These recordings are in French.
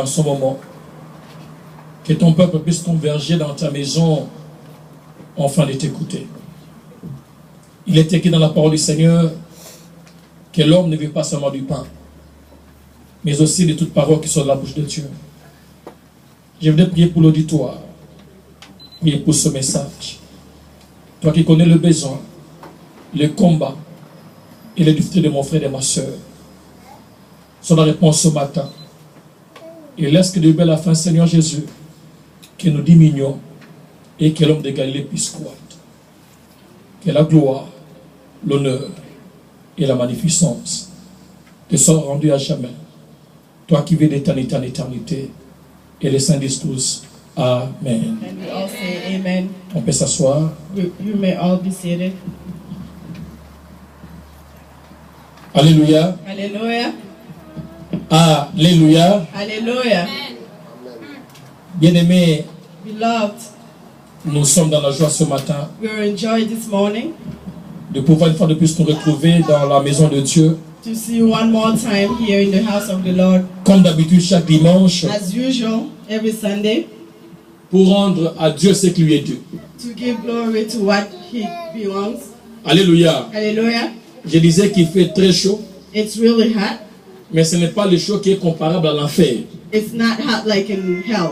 en ce moment. Que ton peuple puisse converger dans ta maison afin de t'écouter. Il est écrit dans la parole du Seigneur que l'homme ne vit pas seulement du pain, mais aussi de toute parole qui sort de la bouche de Dieu. Je voudrais prier pour l'auditoire, prier pour ce message. Toi qui connais le besoin, le combat et les difficultés de mon frère et de ma soeur, sois la réponse ce matin. Et laisse que de belle la fin, Seigneur Jésus, que nous diminuons et que l'homme de Galilée puisse croître. Que la gloire, l'honneur et la magnificence te soient rendus à jamais. Toi qui vis d'éternité en éternité. Et les saints disent tous Amen. And we all say amen. On peut s'asseoir. You may all be seated. Alléluia. Hallelujah. Alléluia. Hallelujah. Bien-aimés, Beloved, nous sommes dans la joie ce matin we are enjoying this morning de pouvoir une fois de plus nous retrouver dans la maison de Dieu. to see you one more time here in the house of the Lord. Comme d'habitude chaque dimanche, As usual, every Sunday, pour rendre à Dieu ce qui lui est dû. to give glory to what He belongs. Alléluia. Hallelujah. Je disais qu'il fait très chaud, It's really hot. mais ce n'est pas le chaud qui est comparable à l'enfer. It's not hot like in hell.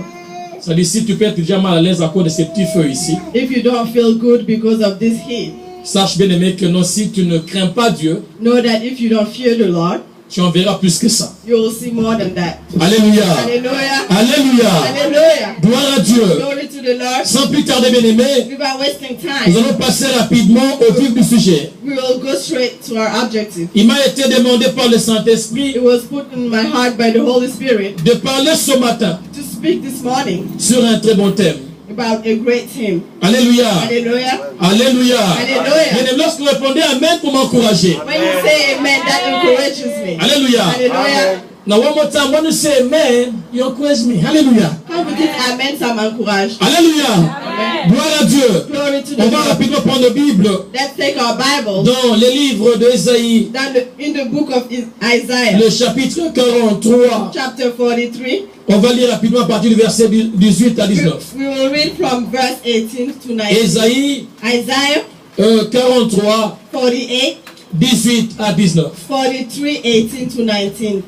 C'est-à-dire, si tu peux être déjà mal à l'aise à cause de ces petits feux ici, If you don't feel good because of this heat, sache bien aimé que non, si tu ne crains pas Dieu, know that if you don't fear the Lord, tu en verras plus que ça. you will see more than that. Alléluia. Hallelujah. Alléluia. Hallelujah. Gloire à Dieu. Glory to the Lord. Sans plus tarder, bien aimé, Without wasting nous time, allons passer rapidement au vif du sujet. we will go straight to our objective. Il m'a été demandé par le Saint-Esprit It was put in my heart by the Holy Spirit de parler ce matin to speak this morning sur un très bon thème. about a great hymn. Alléluia. Hallelujah. Alléluia. Alléluia. Bien aimé, lorsque vous répondez Amen pour m'encourager. When you say amen, that encourages me. Alléluia. Hallelujah. Now one more time, when you say Amen, you encourage me. Alléluia. Quand vous dites amen, ça m'encourage. Alléluia. Amen. Gloire à Dieu. Glory to the On va Lord. rapidement prendre la Bible Let's take our Bible dans les livres d'Ésaïe, in the book of Isaiah, le chapitre 43. chapter 43. On va lire rapidement à partir du verset 18 à 19. We will read from verse 18 to 19. Ésaïe Isaiah 43, 48, 18 à 19. 43, 18 to 19.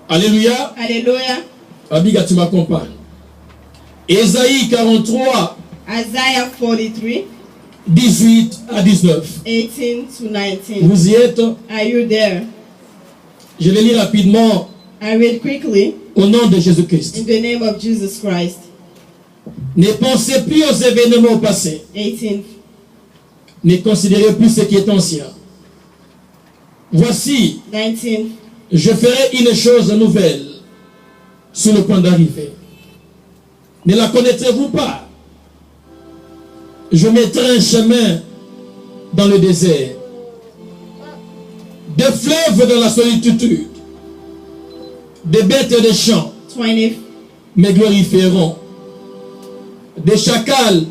Alléluia. Hallelujah. Abiga, tu m'accompagnes. Ésaïe 43, Isaiah 43, 18 à 19. 18 to 19. Vous y êtes? Are you there? Je vais lire rapidement I read quickly au nom de Jésus-Christ. in the name of Jesus Christ. Ne pensez plus aux événements passés. 18. Ne considérez plus ce qui est ancien. Voici, 19. je ferai une chose nouvelle sur le point d'arriver. Ne la connaîtrez-vous pas? Je mettrai un chemin dans le désert, des fleuves dans la solitude, des bêtes et des champs 20. me glorifieront, des chacals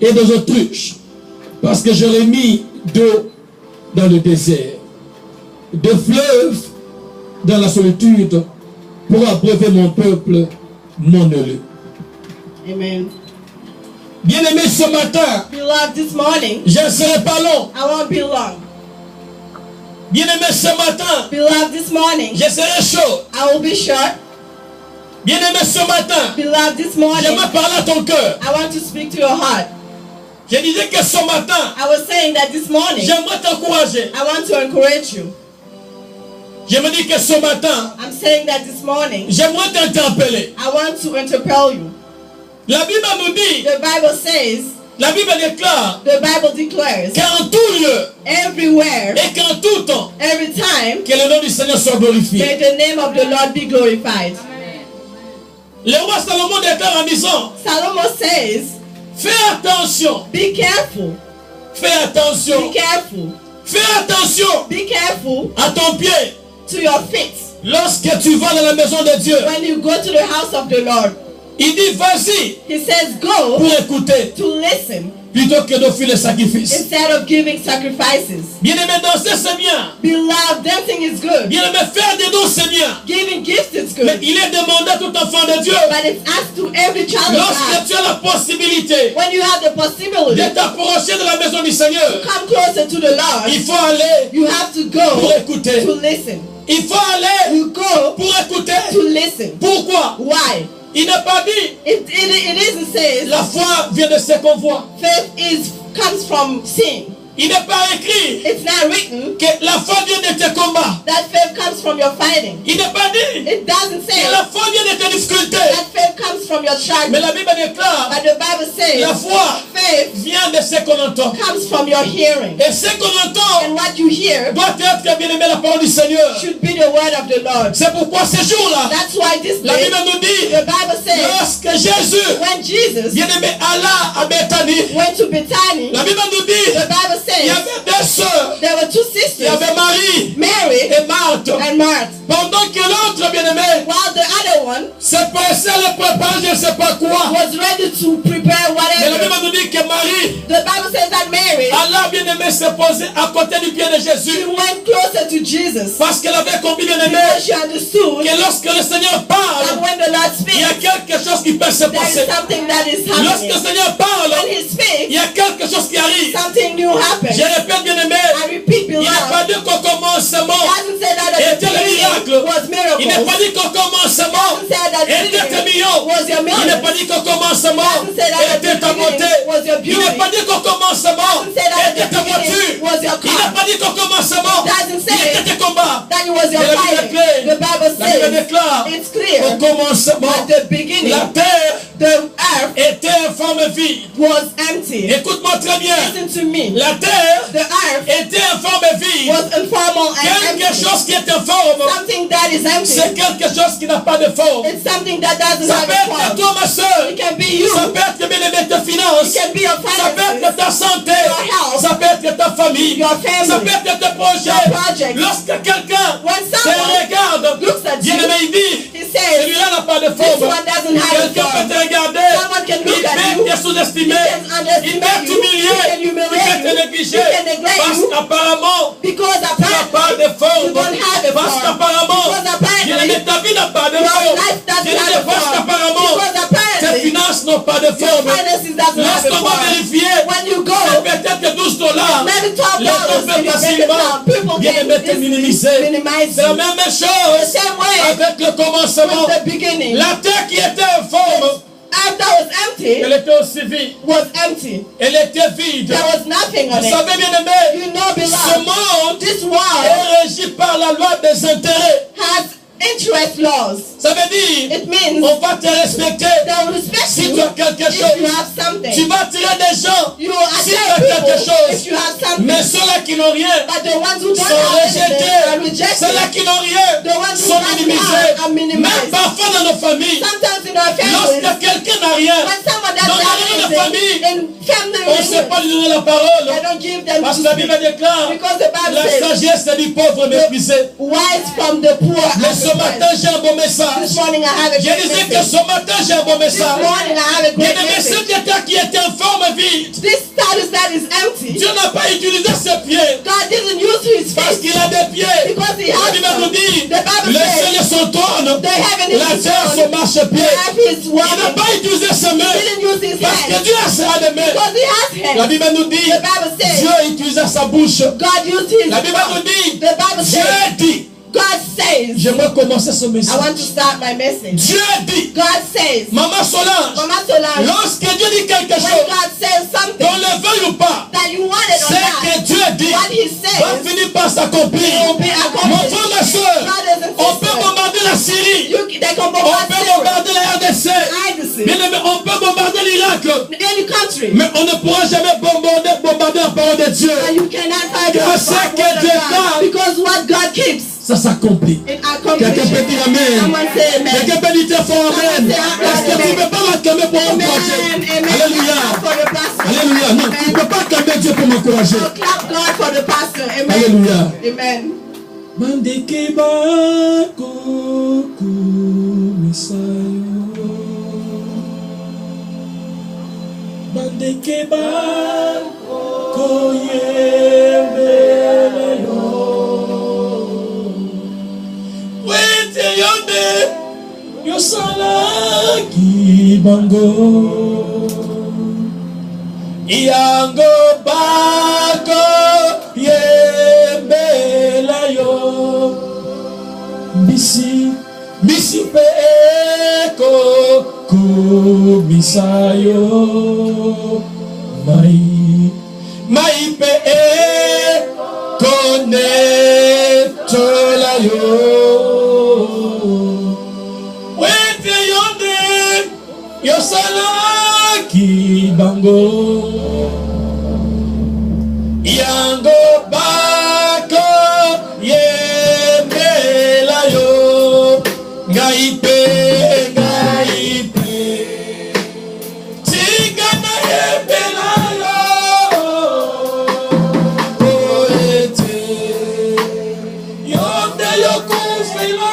et des autruches, parce que j'aurai mis d'eau dans le désert, des fleuves dans la solitude, pour abreuver mon peuple, mon élu. Amen. Bien-aimé, ce matin, Beloved, this morning, je ne serai pas long. I won't be long. Bien-aimé, ce matin, Beloved, this morning, je serai chaud. I will be short. Bien-aimé, ce matin, Beloved, this morning, j'aimerais parler à ton cœur. I want to speak to your heart. Je disais que ce matin, I was saying that this morning, j'aimerais t'encourager. I want to encourage you. Je me dis que ce matin, I'm saying that this morning, j'aimerais t'interpeller. I want to interpel you. La Bible nous dit, The Bible says, la Bible déclare the Bible declares, qu'en tout lieu everywhere, et qu'en tout temps, every time, que le nom du Seigneur soit glorifié. may the name of the Lord be glorified. Le roi Salomon déclare en disant, Solomon says, fais attention, be careful, fais attention, be careful, fais attention be careful à ton pied to your feet lorsque tu vas dans la maison de Dieu. when you go to the house of the Lord. Il dit, vas-y He says, go pour écouter. to listen plutôt que d'offrir les sacrifices. instead of giving sacrifices. Bien-aimé, danser c'est bien. Beloved, dancing is good. Bien-aimé, faire des dons c'est bien. Giving gifts is Mais good. il est demandé à tout enfant de Dieu, But it's asked to every child of lorsque God, tu as la possibilité when you have the possibility de t'approcher de la maison du Seigneur, to come closer to the Lord, il faut aller you have to pour go écouter. to listen. Il faut aller You go pour écouter. to listen. Pourquoi? Why? Il n'est pas dit It isn't says la foi vient de ce qu'on voit. faith comes from seeing. Il n'est pas écrit It's not written que la foi vient de tes combats. that faith comes from your fighting. Il n'est pas dit It doesn't say que la foi vient de tes difficultés. that faith comes from your Mais struggles. la Bible déclare But the Bible la says foi faith vient de ce qu'on entend. comes from your hearing. Et ce qu'on entend And what you hear doit être, bien aimé, la parole du Seigneur. should be the word of the Lord. C'est pourquoi ces jours-là, That's why this la day, Bible nous dit, the Bible says, lorsque Jésus, when Jesus bien aimé, alla à Bethanie, went to Bethany, la Bible nous dit, the Bible il y says avait deux sœurs. there were two Il y sisters, avait Marie Mary et Marthe. and Martha, Pendant que l'autre, bien aimé, while the other one se pressait à le préparer, je ne sais pas quoi. was ready to prepare Mais la whatever. Bible nous dit que Marie, The Bible says that Mary, Allah, bien aimé, s'est posée à côté du pied de she Jésus. went closer to Jesus Parce qu'elle avait compris, bien aimé, because she understood que lorsque le Seigneur that parle, when the Lord il y a speaks, quelque chose qui peut se there passer. is something that is Lorsque le happening. Seigneur parle, When He il speaks, y a quelque chose qui arrive. something new happens. Je répète, bien aimé, I repeat, il n'a pas beloved, dit qu'au commencement it doesn't say that était the le beginning miracle. was Il n'a pas miracles. dit qu'au commencement It doesn't say that the était tes beginning millions. was your Il n'a millions. pas dit qu'au commencement It doesn't say that the était ta beauté. beginning was your Il beauty. n'a pas dit qu'au commencement It doesn't say that était the ta beginning voiture. was your Il n'a car. pas dit qu'au commencement It doesn't say il était tes combats. That it was your Et la Bible fighting. déclare, The Bible la Bible says déclare it's clear au commencement, at the beginning la terre the earth était en forme vide. was empty. Écoute-moi très bien. Listen to me. La terre The earth était en forme vide. was informal and Quelque empty. chose qui est informe, Something that is c'est empty. quelque chose qui n'a pas de forme. It's something that doesn't Ça have peut a être form. toi, ma soeur. It can be you. Ça peut être bien aimé tes finances. It can be your Ça peut finances. être ta santé. Your health. Ça peut être ta famille. Your family. Ça peut être tes projets. Your project. Lorsque quelqu'un When te someone regarde, looks at bien you, aimé, il dit, he says, celui-là n'a pas de this forme. one doesn't have a Quelqu'un peut form. te regarder. Someone can Il look at peut you. te sous-estimer. He can Il peut underestimate you. t'humilier. He can Il humiliate peut te you. négliger. He can neglect Parce you. qu'apparemment, Because tu n'as pas apparently de forme. you don't have a Parce form. qu'apparemment, Because apparently bien aimé, ta vie n'a pas de your forme. life doesn't Bien aimé, have a parce form. qu'apparemment, Because tes apparently finances n'ont pas de your forme. finances doesn't have a Lorsqu'on va form. vérifier, When you go, c'est peut-être que $12. maybe $12 Les gens in peuvent your bank facilement, account. People bien aimé, te can minimiser. minimize C'est la you. même The chose same way avec le commencement. with the beginning. La terre qui était en forme, After it was empty, elle était aussi vide. was empty. Elle était vide. There was nothing on Vous it. savez, bien aimé, You know, ce beloved, monde this world est régi par la loi des intérêts. has interest laws. Ça veut dire, It means on va te respecter they will respect si you tu as quelque if you chose. have something. Tu vas attirer des gens You si tu attract as quelque people chose. if you have something. Mais ceux-là qui n'ont rien But the ones who don't sont have anything are rejetés. Ceux-là rejected. qui n'ont rien The ones who sont don't minimisés. have are minimized. Même parfois dans nos familles, Sometimes in our families, lorsque quelqu'un n'a rien, when someone dans doesn't la have réunion de famille, anything, in family on ne sait pas lui donner la parole. they don't give them Parce to que la speak. Bible déclare, Because the Bible la says, sagesse est du pauvre méprisé. wise from the poor Mais are ce the matin, wise. j'ai un bon message. This morning I have a Je great disais que message. ce matin, j'ai un bon This message. morning I have a Bien great aimé, message. cet état qui était en forme vide, This status that is empty, Dieu n'a pas utilisé ses pieds God didn't use his parce face qu'il a des pieds. because he La has Bible some. nous dit, The Bible le says ciel est son trône, the heaven is la his terre son throne, the marchepied. earth is Il n'a walking. pas utilisé ses mains He didn't use his parce que hands Dieu a ses mains. because he has La hands. Bible nous dit, The Bible says Dieu a utilisé sa bouche. God used his La Bible nous mouth. dit, The Bible Dieu says dit, God says. j'aimerais commencer ce I message. want to start my message. Dieu dit, God says. Maman Solange, Mama Solange, lorsque Dieu dit quelque when chose, God says something qu'on le veuille ou pas, that you want it or c'est not, que Dieu dit, what he va says finir par s'accomplir. will be Mon accomplished. frère, ma soeur, Brothers and on peut sisters, bombarder la Syrie, they can on bombard peut Syria, bombarder la RDC, ISIS, bien aimé, on peut bombarder l'Irak, any country, mais on ne pourra jamais bombarder la parole de Dieu. and you cannot find Car out c'est the que word of Dieu God, parle. because what God keeps, Ça s'accomplit. it accomplishes. Quelqu'un peut dire Amen. Someone say amen. Quelqu'un peut dire très fort Amen. Est-ce que tu ne peux pas m'acclamer pour Amen, m'encourager? amen. Alléluia. Clap for the pastor. Alléluia. Non, tu ne peux pas acclamer Dieu pour m'encourager. Oh, clap God for the pastor. Amen. Alléluia. Amen. Mandeke bako kumisayo. keba koyembela yo wete yonde yosalaki bango yango bako yembela yo misi pe eko kumisayo mai pe eko netola yo wete yonde yosalaki bango yango bako yembela yo ngai pe tigana yembela yo poete yonde yokufela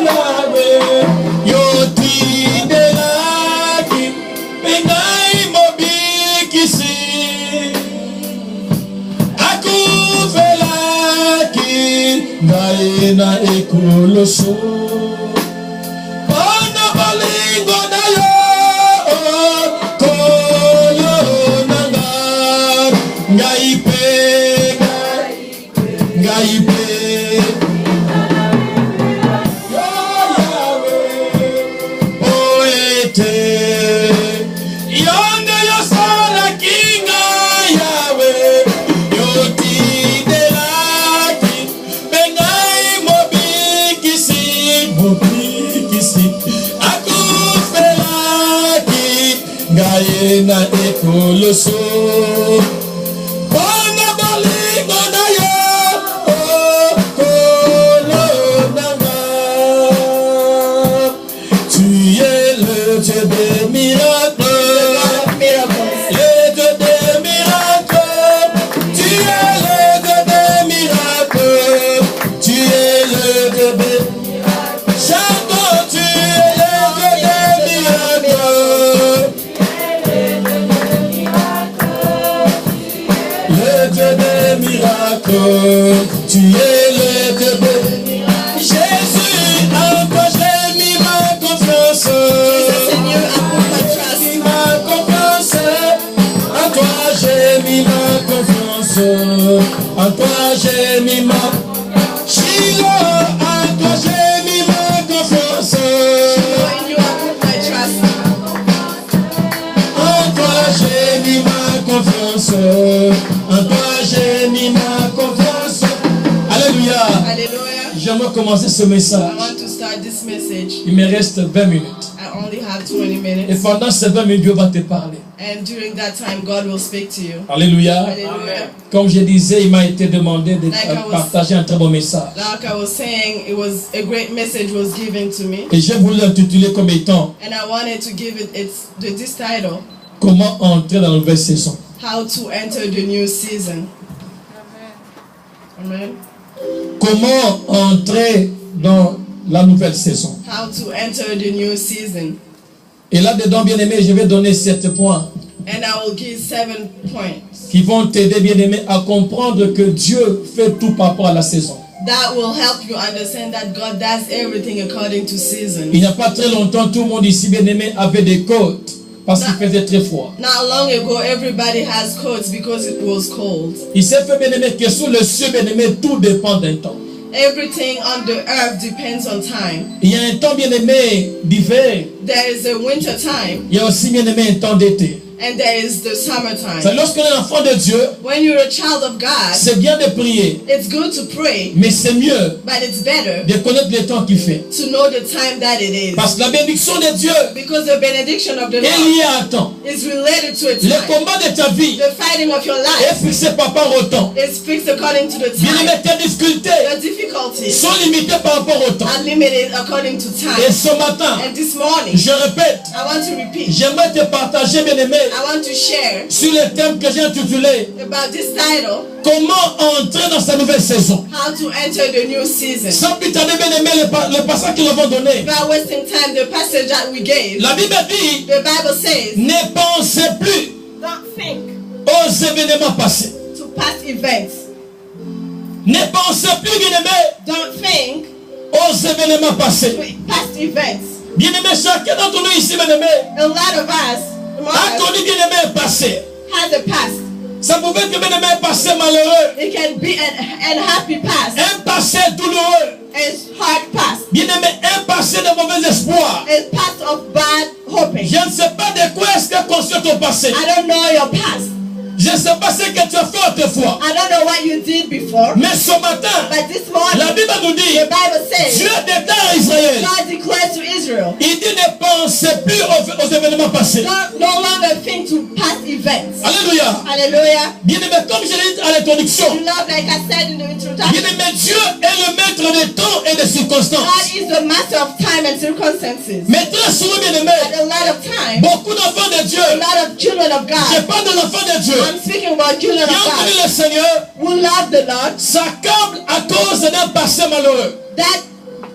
yawe yotidelaki pe ngai mobikisi akufelaki ngai na ekoloso ona balingo na yo koyo nanga ngai pe yo yawe oete yonde yosalaki ngai yawe yotidelaki pe ngai mobikisi akufelaki ngai na ekoloso bona bolingo na yo kolo nanga tu es le Dieu des miracles le Dieu des miracles tu es le Dieu des miracles tu es le Dieu des chantons tu es le Dieu des miracles le Dieu des miracles tu es le Dieu des Jésus en toi j'ai mis ma confiance Seigneur, I put my trust. ma confiance en toi j'ai mis ma confiance en toi j'ai mis ma Shiloh en toi j'ai mis ma confiance In you I put my trust. en toi j'ai mis ma confiance en toi j'ai mis ma confiance. Alléluia. Hallelujah. J'aimerais commencer ce message. I want to start this message. Il me reste 20 minutes. I only have 20 Et minutes. pendant ces 20 minutes, Dieu va te parler. And during that time, God will speak to you. Alléluia. Hallelujah. Comme je disais, il m'a été demandé de Like I was- partager un très bon message. Like I was saying, it was a great message was given to me. Et j'ai voulu l'intituler comme étant And I wanted to give it this title, Comment entrer dans la nouvelle saison. How to Enter the New Season. Amen. Comment entrer dans la nouvelle saison. How to enter the new season. Et là-dedans, bien aimé, je vais donner 7 points And I will give 7 points qui vont t'aider, bien aimé, à comprendre que Dieu fait tout par rapport à la saison. that will help you understand that God does everything according to season. Il n'y a pas très longtemps, tout le monde ici, bien aimé, avait des côtes parce qu'il faisait très froid. Not long ago, everybody has coats because it was cold. Il s'est fait, bien aimé, que sous le ciel, bien aimé, tout dépend d'un temps. Everything on the earth depends on time. Il y a un temps, bien aimé, d'hiver. There is a winter time Il y a aussi, bien aimé, un temps d'été. and there is the C'est summertime. lorsqu'on est enfant de Dieu, When you're a child of God, c'est bien de prier, it's good to pray, mais c'est mieux but it's better de connaître le temps qu'il fait. to know the time that it is. Parce que la bénédiction de Dieu Because the benediction of the est Lord liée à un temps. is related to a Le time. combat de ta vie The fighting of your est life fixé par rapport au temps. is fixed according to the Bien time. aimé, tes difficultés The difficulties sont limitées par rapport au temps. are limited according to Et time. ce matin, And this morning, je répète, I want to repeat. j'aimerais te partager, bien aimé, I want to share sur le thème que j'ai intitulé about this title, Comment entrer dans sa nouvelle saison. How to Enter the New Season. Sans plus tarder, bien aimé, le passage qu'ils nous avons donné. Without wasting time, the passage that we gave, La Bible dit, the Bible says, ne pensez plus think aux événements passés. to past events. Ne pensez plus, bien-aimés, Don't think aux événements passés. to past events. Bien-aimés, chacun d'entre nous ici, bien-aimés, A lot of us a connu, bien-aimé, un passé. has a past. Ça pouvait être, bien-aimé, un passé malheureux, It can be an happy past, un passé douloureux, a hard past, bien-aimé, un passé de mauvais espoir. a past of bad hoping. Je ne sais pas de quoi est-ce que construit ton passé. I don't know your past. Je ne sais pas ce que tu as fait autrefois. I don't know what you did before. Mais ce matin, But this la morning, Bible nous dit, the Bible says, Dieu déclare à Israël, God declares to Israel, il dit ne pensez plus aux événements passés. no longer think to past events. Alléluia. Hallelujah. Bien-aimé, comme je l'ai dit à l'introduction, You love, like I said in the introduction, bien-aimé, Dieu est le maître des temps et des circonstances. God is the master of time and circumstances. Mais très souvent, bien-aimé, At a lot of time, beaucoup d'enfants de Dieu, a lot of children of je God, parle de l'enfant de Dieu, I'm speaking about children qui of ont connu God, le Seigneur, who love the Lord, s'accablent à cause d'un passé malheureux. that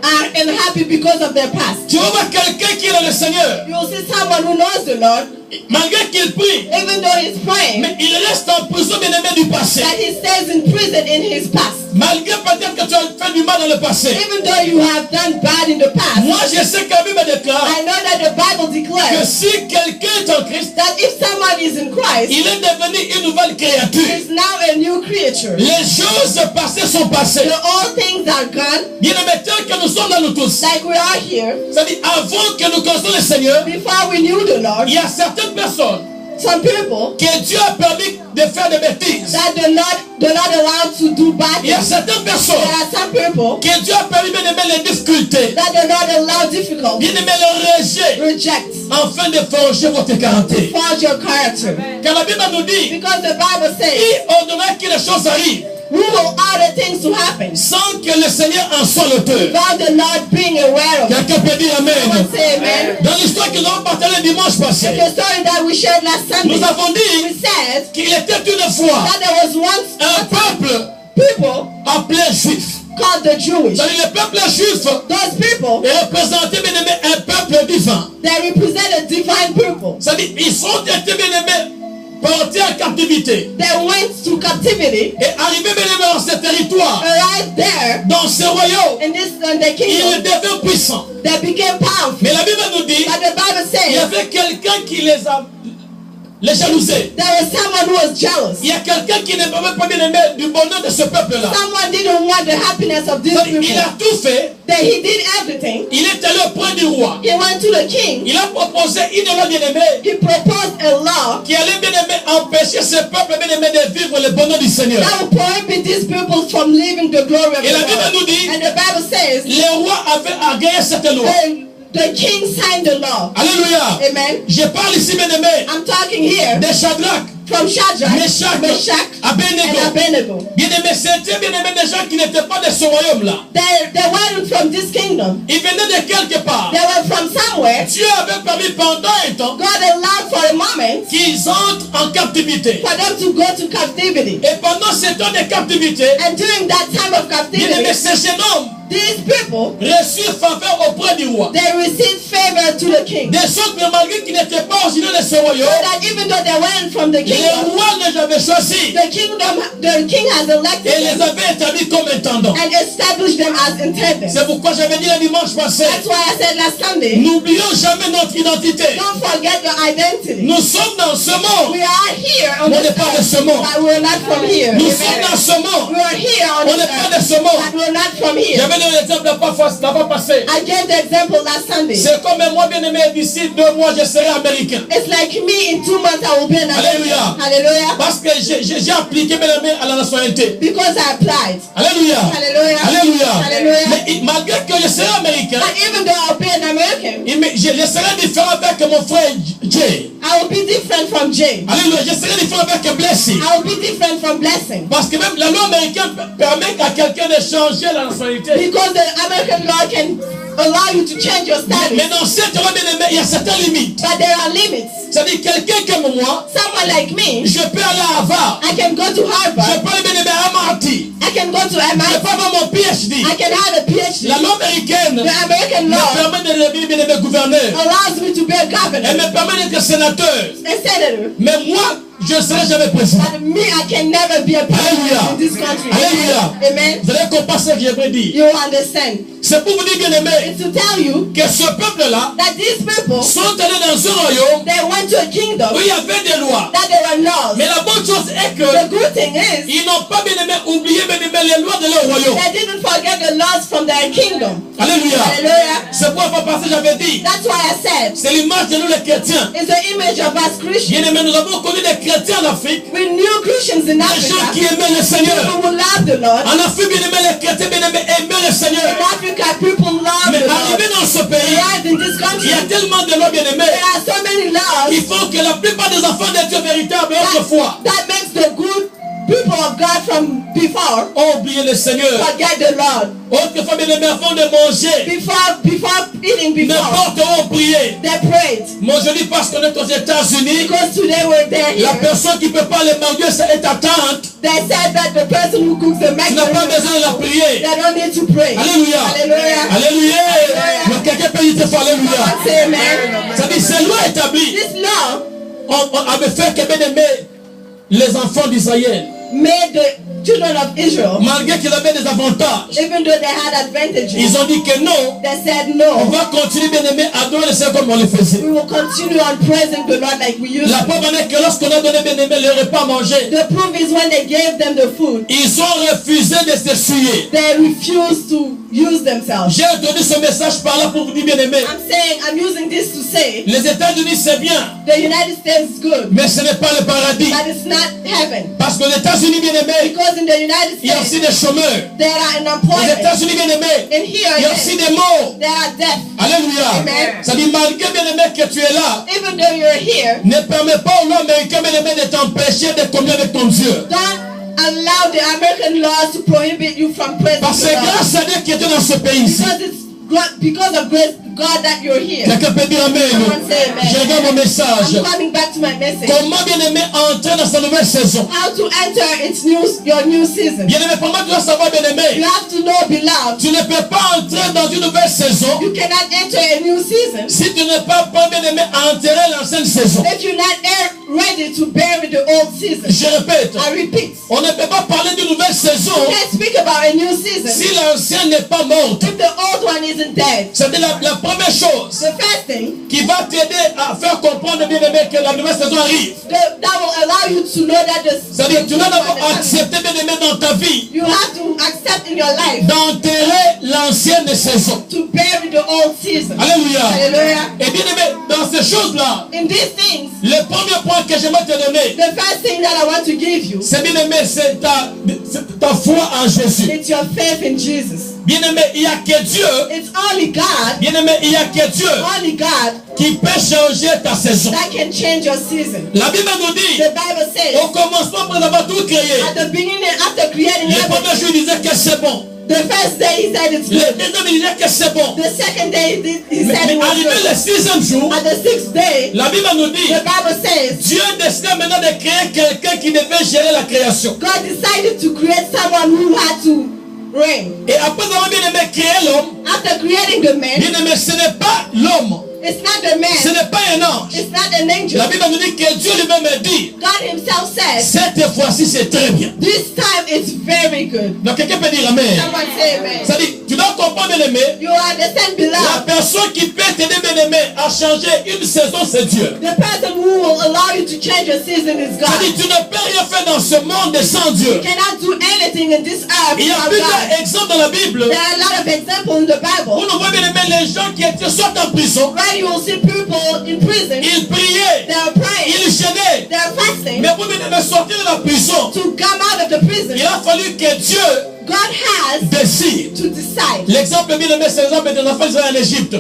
are unhappy because of their past. Tu vas voir quelqu'un qui est dans le Seigneur, You will see someone who knows the Lord, malgré qu'il prie, even though he's praying, mais il reste en prison, bien-aimé, du passé. that he stays in prison in his past. Malgré peut-être que tu as fait du mal dans le passé. Even though you have done bad in the past, Moi, je sais que la Bible déclare I know that the Bible que declares si quelqu'un est en Christ, that if someone is in Christ, il est devenu une nouvelle créature. he is now a new creature. Les choses passées sont passées. The old things are gone, Bien-aimé, tel que nous sommes là, nous tous. like we are here. C'est-à-dire, avant que nous connaissions le Seigneur, Before we knew the Lord, il y a certaines personnes some people que Dieu a permis de faire des bêtises. that the Lord allowed to do bad Il y a things. certaines personnes There are some people que Dieu a permis, bien-aimé, les difficultés, that the Lord allowed difficult, bien-aimé, le rejet, reject, afin de forger votre caractère. forge your character. Car la Bible nous dit, Because the Bible says, qui ordonnera que les choses arrivent who will order things to happen sans que le Seigneur en soit l'auteur. without the Lord being aware of it? Quelqu'un peut dire Amen. Someone say amen. Dans l'histoire que nous avons partagée dimanche passé, The story that we shared last Sunday, nous avons we dit said qu'il était une fois that there was once un peuple people appelé juif. called the Jewish. C'est-à-dire le peuple juif Those people, est représenté, bien aimé, un peuple divin. they represent a divine people. C'est-à-dire ils sont été, bien aimés, portés en captivité They went to captivity, et arrivés, bien aimé, dans ce territoire, arrived there, dans ce royaume, in the ils kingdom, deviennent puissants. they became powerful. Mais la Bible nous dit But the Bible il y says avait quelqu'un qui les jalousait. there was someone who was jealous. Il y a quelqu'un qui ne pouvait pas, bien aimé, du bonheur de ce peuple-là. Someone didn't want the happiness of these Il people. a tout fait. That he did everything. Il est allé auprès du roi. He went to the king. Il a proposé une loi, bien aimé, He proposed a law qui allait, bien aimé, empêcher ce peuple, bien aimé, de vivre le bonheur du Seigneur. that would prohibit these people from living the glory of Et la the Bible Lord. nous dit, And the Bible says le roi avait agréé cette loi. the king signed the law. Alléluia. Amen. Je parle ici, bien aimé, I'm talking here de Shadrach, from Shadrach, Meshach, Meshach, and Abednego. Abednego. Bien aimé, c'était, bien aimé, des gens qui n'étaient pas de ce royaume-là. They weren't from this kingdom. Ils venaient de quelque part. They were from somewhere. Dieu avait permis pendant un temps God allowed for a moment qu'ils entrent en captivité. for them to go to captivity. Et pendant ce temps de captivité, And during that time of bien aimé, captivity, ces jeunes hommes these people, reçurent faveur auprès du roi. they received favor to the king. Des sortes que malgré qu'ils n'étaient pas originaires de ce royaume, So that even though they weren't from the le kingdom, roi les avait choisis the king has elected et les them avait établis comme intendants. and established them as intendants. C'est pourquoi j'avais dit le dimanche passé, That's why I said last Sunday, n'oublions jamais notre identité. don't forget your identity. Nous sommes dans ce monde, We are here on on this n'est pas de earth, ce monde. but we're not from here. Nous sommes Amen. dans ce monde, We are here on on this n'est pas de earth, ce monde. but we're not from here. J'avais donné l'exemple là-bas passé. I gave the example last Sunday. C'est comme moi, bien aimé, d'ici 2 mois, je serai américain. It's like me in 2 months I will be an Alléluia. American. Hallelujah. Parce que j'ai appliqué, bien aimé, à la nationalité. Because I applied. Alléluia. Hallelujah. Alléluia. Hallelujah. Mais malgré que je serai américain, But even though I'll be an American, je serai différent avec mon frère Jay. I will be different from Jay. Alléluia. Je serai différent avec Blessing. I will be different from Blessing. Parce que même la loi américaine permet à quelqu'un de changer la nationalité. Because the American law can allow you to change your status. Mais dans cette loi, bien aimé, il y a certaines limites. But there are limits. C'est-à-dire quelqu'un comme moi, Someone like me, je peux aller à Harvard. I can go to Je Harvard. peux aller, bien aimé, à MIT. I can go to Je peux MIT. avoir mon PhD. I can have a PhD. La loi américaine The American me law permet de devenir, bien aimé, gouverneur. allows me to be a Elle governor, me permet d'être sénateur. a senator. Mais moi, je ne serai jamais président. But me, I can never be a president in this country. Alléluia. Amen. Vous allez comprendre ce que j'aimerais dire. You understand? C'est pour vous dire, bien aimé, It's to tell you que ce peuple-là that these people, sont allés dans un royaume they went to a kingdom où il y avait des lois. that there were laws. Mais la bonne chose est que The good thing is ils n'ont pas bien aimé oublié bien aimé les lois de leur royaume. they didn't forget the laws from their kingdom. Alléluia. Hallelujah. C'est pour la passage j'avais dit. That's why I said C'est l'image de nous les chrétiens. it's the image of us Christians. Bien aimé, nous avons connu des chrétiens en Afrique. We knew Christians in Des gens Africa qui aimaient le Seigneur. who love the Lord. En Afrique, bien aimé, les chrétiens bien aimés aimaient le Seigneur. In Africa, people love Mais the Lord. arrivé dans ce pays, Arrived in this il country, y a tellement de lois bien aimés there are so many laws qui font que la plupart des enfants de Dieu véritables autrefois that makes the good people of God from before ont oublié le Seigneur. forget the Lord. Autrefois, bien aimé, avant de manger, Before eating, before n'importe où on priait. they prayed. Moi je dis parce qu'on est aux États-Unis, Because today we're there la here. personne qui ne peut pas aller manger, c'est ta tante. They said that the person who cooks the Tu n'as pas besoin de la prier. they don't need to pray. Alléluia. Hallelujah. Alléluia. Mais quelqu'un peut dire fois Alléluia. Someone say amen. Ça dit, c'est loi établie. This law On avait fait que bien aimé les enfants d'Israël, made the children of Israel, malgré qu'ils avaient des avantages, even though they had advantages, ils ont dit que non, they said on no. va continuer bien aimé à adorer le Seigneur comme on le faisait. We will continue on praising the Lord like we used La to. preuve en est que lorsqu'on a donné bien aimé le repas à manger, The proof is when they gave them the food, ils ont refusé de s'essuyer. they refused to use themselves. J'ai entendu ce message par là pour vous dire bien aimé, I'm saying, I'm using this to say, les États-Unis c'est bien, the United States is good, mais ce n'est pas le paradis. but it's not heaven. Parce qu'aux États-Unis bien aimé, Because in the United il y a aussi States, des chômeurs. there are Aux unemployment. États-Unis bien aimé, And here, il y a aussi des morts. there are death. Alléluia. Amen. Ça dit malgré bien aimé que tu es là, Even though you're here, ne permets pas aux lois américaines bien aimé de t'empêcher de communier avec ton Dieu. don't allow the American laws to prohibit you from praising Parce que the Lord. grâce à Dieu qui était dans ce pays ici. Because of grace, God, that you're here. Quelqu'un peut dire amen. Someone say amen. Je regarde mon message. I'm coming back to my message. Comment bien aimé entrer dans sa nouvelle saison? How to enter your new season. Bien aimé, comment tu dois savoir bien You aimé? have to know, beloved, Tu ne peux pas entrer dans une nouvelle saison you cannot enter a new season si tu n'es pas bien aimé à enterrer l'ancienne saison. if you're not ready to bury the old season. Je répète, I repeat. on ne peut pas parler d'une nouvelle saison You can't speak about a new season si l'ancienne n'est pas morte. if the old one isn't dead. C'est la première chose The first thing qui va t'aider à faire comprendre bien aimé que la nouvelle saison arrive. that will allow you to know that C'est-à-dire tu dois d'abord the accepter bien aimé dans ta vie you have to accept in your life d'enterrer l'ancienne saison. to bury the old season. Alléluia. Hallelujah. Et bien aimé, dans ces choses-là, In these things, le premier point que j'aimerais te donner, the first thing that I want to give you, c'est bien aimé, c'est ta foi en Jésus. it's your faith in Jesus. Bien aimé, il n'y a que Dieu. It's only God, Bien aimé, il n'y a que Dieu only God qui peut changer ta saison. that can change your season. La Bible nous dit, The Bible says, au commencement, après avoir tout créé, at the beginning, after creating le premier everything, jour, il disait que c'est bon. the first day he said it's Le good. deuxième, il disait que c'est bon. The second day he Mais said it was arrivé good. le sixième jour, At the sixth day, la Bible nous dit, the Bible says, Dieu décida maintenant de créer quelqu'un qui devait gérer la création. God decided to create someone who had to reign. Et après avoir bien aimé créer l'homme, After creating the man, bien aimé, ce n'est pas l'homme, it's not the ce man, n'est pas un ange. it's not an angel. La Bible nous dit que Dieu lui-même a dit, God himself said, cette fois-ci c'est très bien. this time it's very good. Donc quelqu'un peut dire amen. Someone say amen. Ça dit, tu dois comprendre bien aimé, You understand, la beloved? personne qui peut t'aider bien aimé à changer une saison, c'est Dieu. The person who will allow you to change your season is Ça God. dit, tu ne peux rien faire dans ce monde sans Dieu. You cannot do anything in this earth Il y a without plusieurs God. exemples dans la Bible There are a lot of examples in the où Bible nous voyons bien aimé les gens qui étaient soit en prison, where you will see people in prison, ils priaient, they are praying, ils jeûnaient. they are fasting Mais pour bien aimé sortir de la prison, to come out of the prison. il a fallu que Dieu God has décide. to decide. L'exemple bien aimé, c'est l'exemple des enfants d'Israël en Égypte.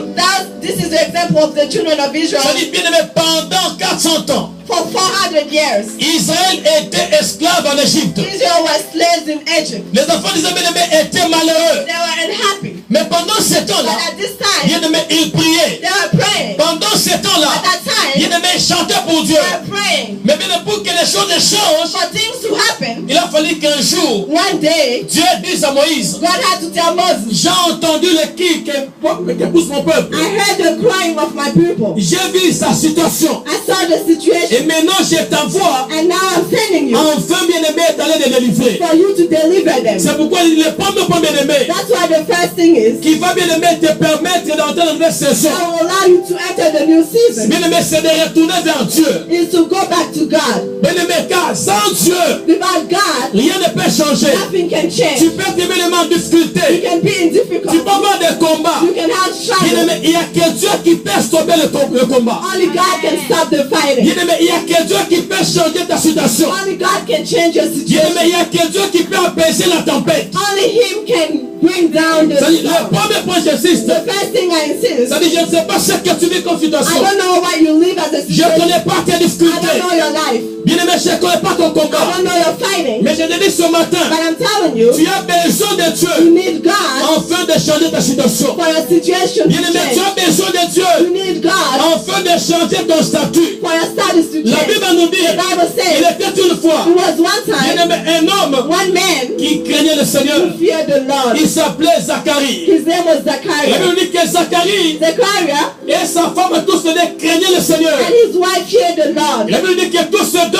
This is the example of the children of Israel. Ça dit bien aimé, pendant 400 ans, For 400 years, Israël était esclave en Égypte. Israel was slaves in Egypt. Les enfants d'Israël bien aimé étaient malheureux. They were unhappy. Mais pendant ce But temps-là, at this time, bien aimé, ils priaient. they were praying. Pendant ce temps-là, At that time, bien Bien-aimé, chantez pour Dieu. We are praying Mais bien pour que les choses changent, for things to happen. il a fallu qu'un jour, One day, Dieu dise à Moïse, God had to tell Moses, j'ai entendu le cri que pousse mon peuple. I heard the crying of my people. J'ai vu sa situation. I saw the situation. Et maintenant, je t'envoie And now I'm sending you enfin, bien-aimé, d'aller les délivrer. for you to deliver them. C'est pourquoi le premier point, bien-aimé, That's why the first thing is, qui va, bien-aimé, te permettre d'entrer dans une nouvelle saison. I will allow you to enter the new season, Bien-aimé, c'est de retourner vers Dieu. is to go back to God. Bien-aimé, car sans Dieu, Without God, rien ne peut changer. nothing can Tu change. peux être bien-aimé en You difficulté. can be in Tu difficulty. peux avoir des combats. You can have struggles. Bien-aimé, il y a que Dieu qui peut stopper le combat. Only God can stop the fighting. Bien-aimé, il y a que Dieu qui peut changer ta situation. Only God can change your Bien-aimé, situation. il y a que Dieu qui peut apaiser la tempête. Only Him can bring down the C'est-à-dire, le storm. premier point, j'insiste. The first thing I insist, C'est-à-dire, je ne sais pas ce que tu vis comme I situation. don't know what you live as a Je ne situation. connais pas tes I difficultés. don't know your life. Bien-aimé, je ne connais pas ton I combat. don't know your fighting. Mais je te dis ce matin, But I'm telling you, tu as besoin de you Dieu need God afin de changer ta situation. for your situation to Bien-aimé, tu change. as besoin de You Dieu need God afin de changer ton statut. for your status to La change. Bible nous dit, The Bible il says, était une fois, there was one time, bien-aimé, un homme one man qui craignait le Seigneur. who feared the Lord. Il s'appelait Zacharie. His name was La Zachariah. Bible dit que Zacharie Zachariah et sa femme tous les deux craignaient le Seigneur. and his wife feared the Lord. La Bible dit que tous ces deux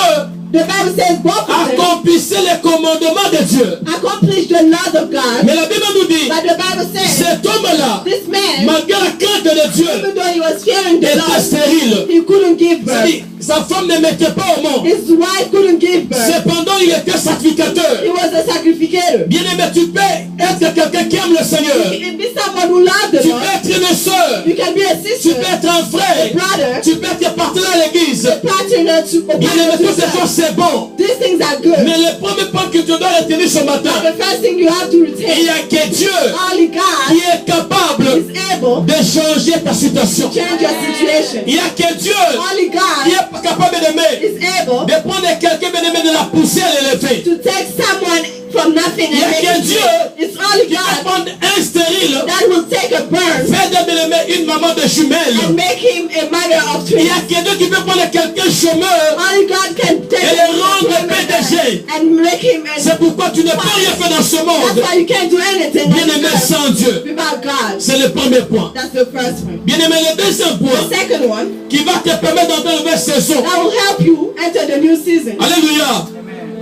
The Bible says both of them accomplissaient les commandements de Dieu. accomplished the laws of God. Mais la Bible nous dit, But the Bible says cet homme-là, this man, malgré la crainte de Dieu, even though he was fearing the était Lord, stérile. he couldn't give birth. C'est-à-dire, sa femme ne mettait pas au monde. His wife couldn't give birth. Cependant, il était sacrificateur. He was a sacrificator. Bien-aimé, tu peux être quelqu'un qui aime le Seigneur. You can be someone who loves the Tu Lord. peux être une sœur. You can be a Tu sister, peux être un a frère. brother, Tu peux être partenaire à l'église. a partner to Bien-aimé, partner toutes ces to choses, c'est bon. These things are good. Mais le premier point que tu dois retenir ce matin, But the first thing you have to il retain, y a que Dieu only God qui est capable is able de changer ta situation. to change your situation. Il y a que Dieu Only qui God est capable d'aimer, is able de prendre quelqu'un bien-aimé de la poussière et l'élever. to take someone from nothing Il y a and make que it Dieu great. It's only qui va God prendre un stérile, that will take a burn faire de bien-aimé une maman de jumelles. and make him a mother of Il y twins. a que Dieu qui peut prendre quelqu'un chômeur. Only God can take Et le rendre PDG. and make him a. C'est pourquoi tu ne peux rien faire dans ce That's monde, why you can't do anything bien-aimé, sans Dieu. without God. C'est le premier point. That's the first one. Bien-aimé, le deuxième point The second one, qui va te permettre d'entrer une nouvelle saison. that will help you enter the new season. Alléluia.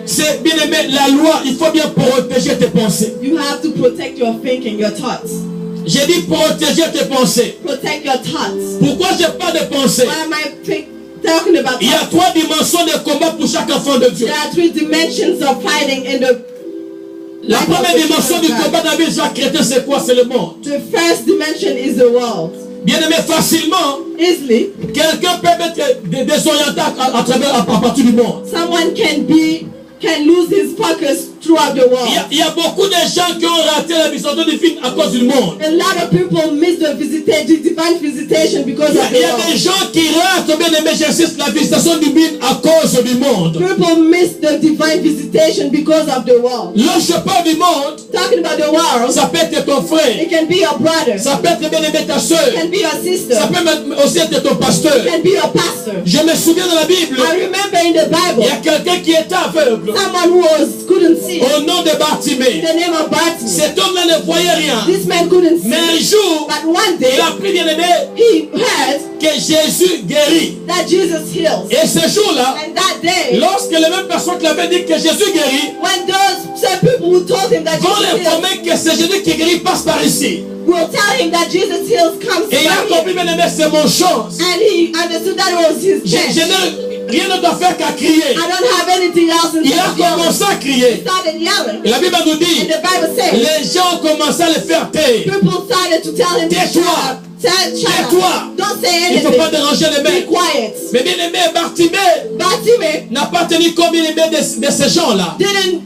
C'est bien-aimé, la loi, il faut bien protéger tes pensées. You have to protect your thinking, your thoughts. J'ai dit protéger tes pensées. Protect your thoughts. Pourquoi je parle de pensées? Why am I talking about Il y a thoughts? trois dimensions de combat pour chaque enfant de Dieu. There are three dimensions of fighting in the La première dimension du combat dans la vie de chaque chrétien, c'est quoi? C'est le monde. The first dimension is the world. Bien-aimé, facilement, Easily, quelqu'un peut être désorienté à travers, à partir du monde. someone can lose his focus throughout the world. Il y a beaucoup de gens qui ont raté la vision divine à cause du monde. A lot of people miss the divine visitation because of Il y the a des world. gens qui ratent, bien aimé, j'insiste, la visitation divine à cause du monde. People miss the divine visitation because of the world. Lorsque je parle du monde, Talking about the world, ça peut être ton frère, it can be your brother, ça peut être bien aimé ta soeur, it can be your sister, ça peut aussi être ton pasteur. it can be your pastor. Je me souviens dans la Bible, I remember in the il y a Bible, quelqu'un qui était aveugle someone who couldn't see. au nom de Bartimée. The name of Bartimaeus. Cet homme-là ne voyait rien. This man couldn't Mais see. un jour, But one day, il a appris bien aimé he heard que Jésus guérit. that Jesus heals. Et ce jour-là, And that day, lorsque les mêmes personnes qui l'avaient dit que Jésus guérit, when those same people who told him that vont Jesus heals, l'informer que c'est Jésus qui guérit, passe par ici. will tell him that Jesus heals comes Et il a from compris, him. bien aimé, c'est mon chance. And he understood that it was his Je chance. n'ai rien ne doit faire qu'à crier. I don't have anything else in Il a the yelling. commencé à crier. He started yelling. Et la Bible nous dit, And the Bible says, les gens ont commencé à le faire taire. people started to tell him to shut Tais-toi. up. Shut up. Tais-toi. Don't say Il ne faut pas anything. déranger les Be mecs. quiet. Mais bien aimé, Bartimée Bartimaeus n'a pas tenu comme il aimait de ces gens-là. didn't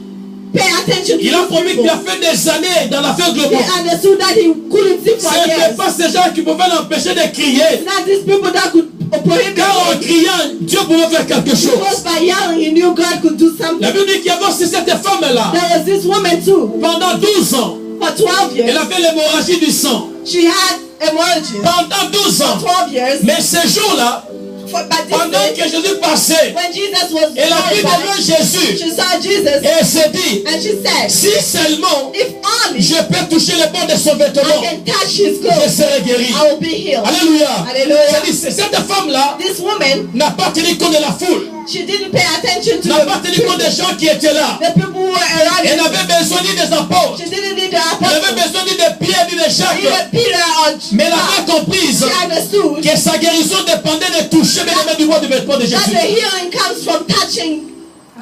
pay attention to Il a these promis qu'il people. a fait des années dans l'aveuglement. He understood that he couldn't see for Ce n'était years. pas ces gens qui pouvaient l'empêcher de crier. Not these people that could prohibit Car en him. criant, Dieu pouvait faire quelque Because chose. by yelling, he knew God could do La something. Bible dit qu'il y avait aussi cette femme-là. There was this woman too. Pendant 12 ans, For 12 elle years, avait l'hémorragie du sang. she had emergency. Pendant 12 ans. 12 years. Mais ce jour-là, But Pendant this que Jésus passait, when Jesus was elle a vu devant glorified, Jésus she saw Jesus et elle s'est dit, and she said, si seulement if only je peux toucher le bord de son vêtement, I can touch his je clothes, serai guéri. I will be healed. Alléluia. Hallelujah. C'est-à-dire, cette femme-là This woman, n'a pas tenu compte de la foule, she didn't pay attention to n'a pas the tenu compte des gens qui étaient là. people who were around Elle her. n'avait besoin ni des apôtres, She didn't need the elle n'avait apostles, besoin ni de Pierre ni de Jacques, even Peter or mais elle John. avait comprise She understood que sa guérison dépendait de toucher bien aimé du bord du vêtement de that the Jésus. healing comes from touching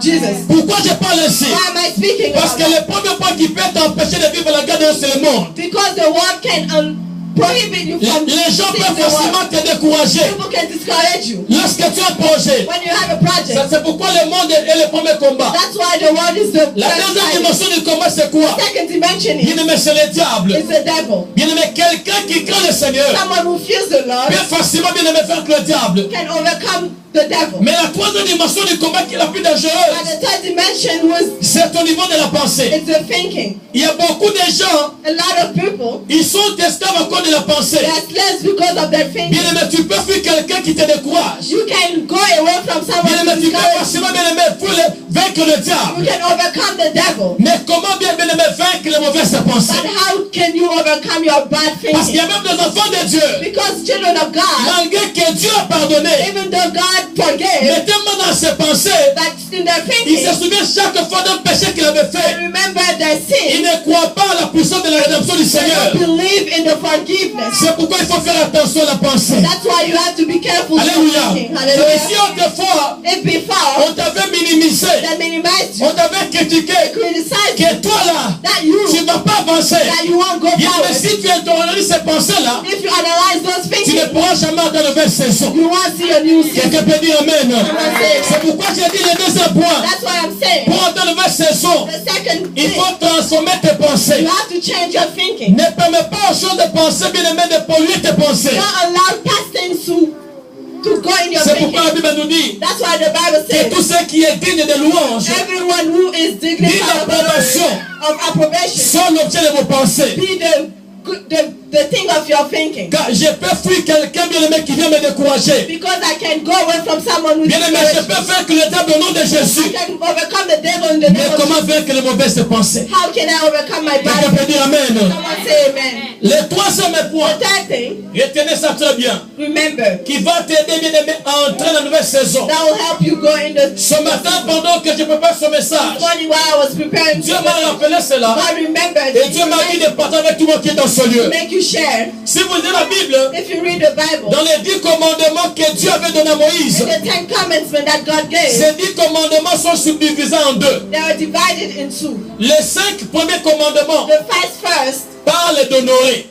Jesus. Pourquoi je parle ainsi? Why am I speaking Parce about que that? le premier point qui peut t'empêcher de vivre la garde de Dieu, c'est le monde. Because the world can prohibit you from Les gens seeing peuvent the world. facilement te décourager People can discourage you lorsque tu as un projet. when you have a project. C'est pourquoi le monde est le premier combat. That's why the world is the La first deuxième fight. dimension du combat, c'est quoi? Second dimension Bien is aimé, c'est le diable. it's the devil. Bien aimé, quelqu'un qui craint le Seigneur Someone who fears the Lord peut facilement, bien aimé, faire que le diable. can overcome the devil. Mais la troisième dimension du combat qui est la plus But dangereuse, the third dimension was c'est au niveau de la pensée. it's the thinking. Il y a beaucoup de gens, A lot of people ils sont esclaves encore de la pensée. they are slaves because of their Bien thinking. aimé, tu peux fuir quelqu'un qui te décourage. You can go away from Bien someone aimé, who tu peux discourages you. facilement, bien aimé, vaincre le diable. You can overcome the devil. Mais comment bien aimé vaincre les mauvaises pensées? But how can you overcome your bad Parce qu'il y thinking? a même des enfants de Dieu, Because children of God, malgré que Dieu a pardonné, even though God forgave, mais tellement dans ses pensées, that in their il se thinking, souvient chaque fois d'un péché qu'il avait they fait. remember their Il sin. ne croit pas à la puissance de la rédemption du They Seigneur. don't believe in the forgiveness. C'est pourquoi il faut faire attention à la pensée. That's why you have to be careful with Alléluia. thinking. C'est ici Hallelujah. autrefois, If before on t'avait minimisé, they minimized you, on t'avait critiqué, criticized you, que toi là, that tu you ne vas pas avancer. that you won't go Bien, mais forward. si tu internalises ces pensées-là, If you analyze those tu ne thinking, pourras jamais atteindre une nouvelle saison. you won't see a new season. Quelqu'un peut dire Amen. C'est pourquoi j'ai dit le deuxième point. That's why I'm saying Pour atteindre une nouvelle saison, the second il thing, faut transformer tes pensées. you have to change your thinking. Ne permets pas aux choses de penser, bien aimé, de polluer tes pensées. Don't allow past things to go in your C'est pourquoi la thinking. Bible nous dit That's why the Bible que says tout ce qui est digne de louange, everyone who is dignified digne d'approbation, of approbation sont l'objet de vos pensées. be the thing of your thinking. Car je peux fuir quelqu'un, bien aimé, qui vient me décourager. Because I can go away from someone who Bien aimé, je peux faire que le diable au nom de Jésus. I can overcome the devil in the Mais name of comment Jesus. vaincre les mauvaises pensées? How can I overcome my Quelqu'un bad peut dire Amen. Someone say amen. Le troisième point, The third thing, retenez ça très bien, remember, qui va t'aider, bien aimé, à entrer dans la nouvelle saison. that will help you go in the Ce matin, pendant que je prépare ce message, morning while I was preparing. Dieu m'a rappelé cela. God remembered Et Dieu m'a dit de partager avec tout le monde qui est dans ce lieu. make you share. Si vous lisez la Bible, If you read the Bible, dans les 10 commandements que Dieu avait donnés à Moïse, in the 10 commandments that God gave, ces 10 commandements sont subdivisés en deux. they are divided in two. Les 5 premiers commandements The first parlent d'honorer.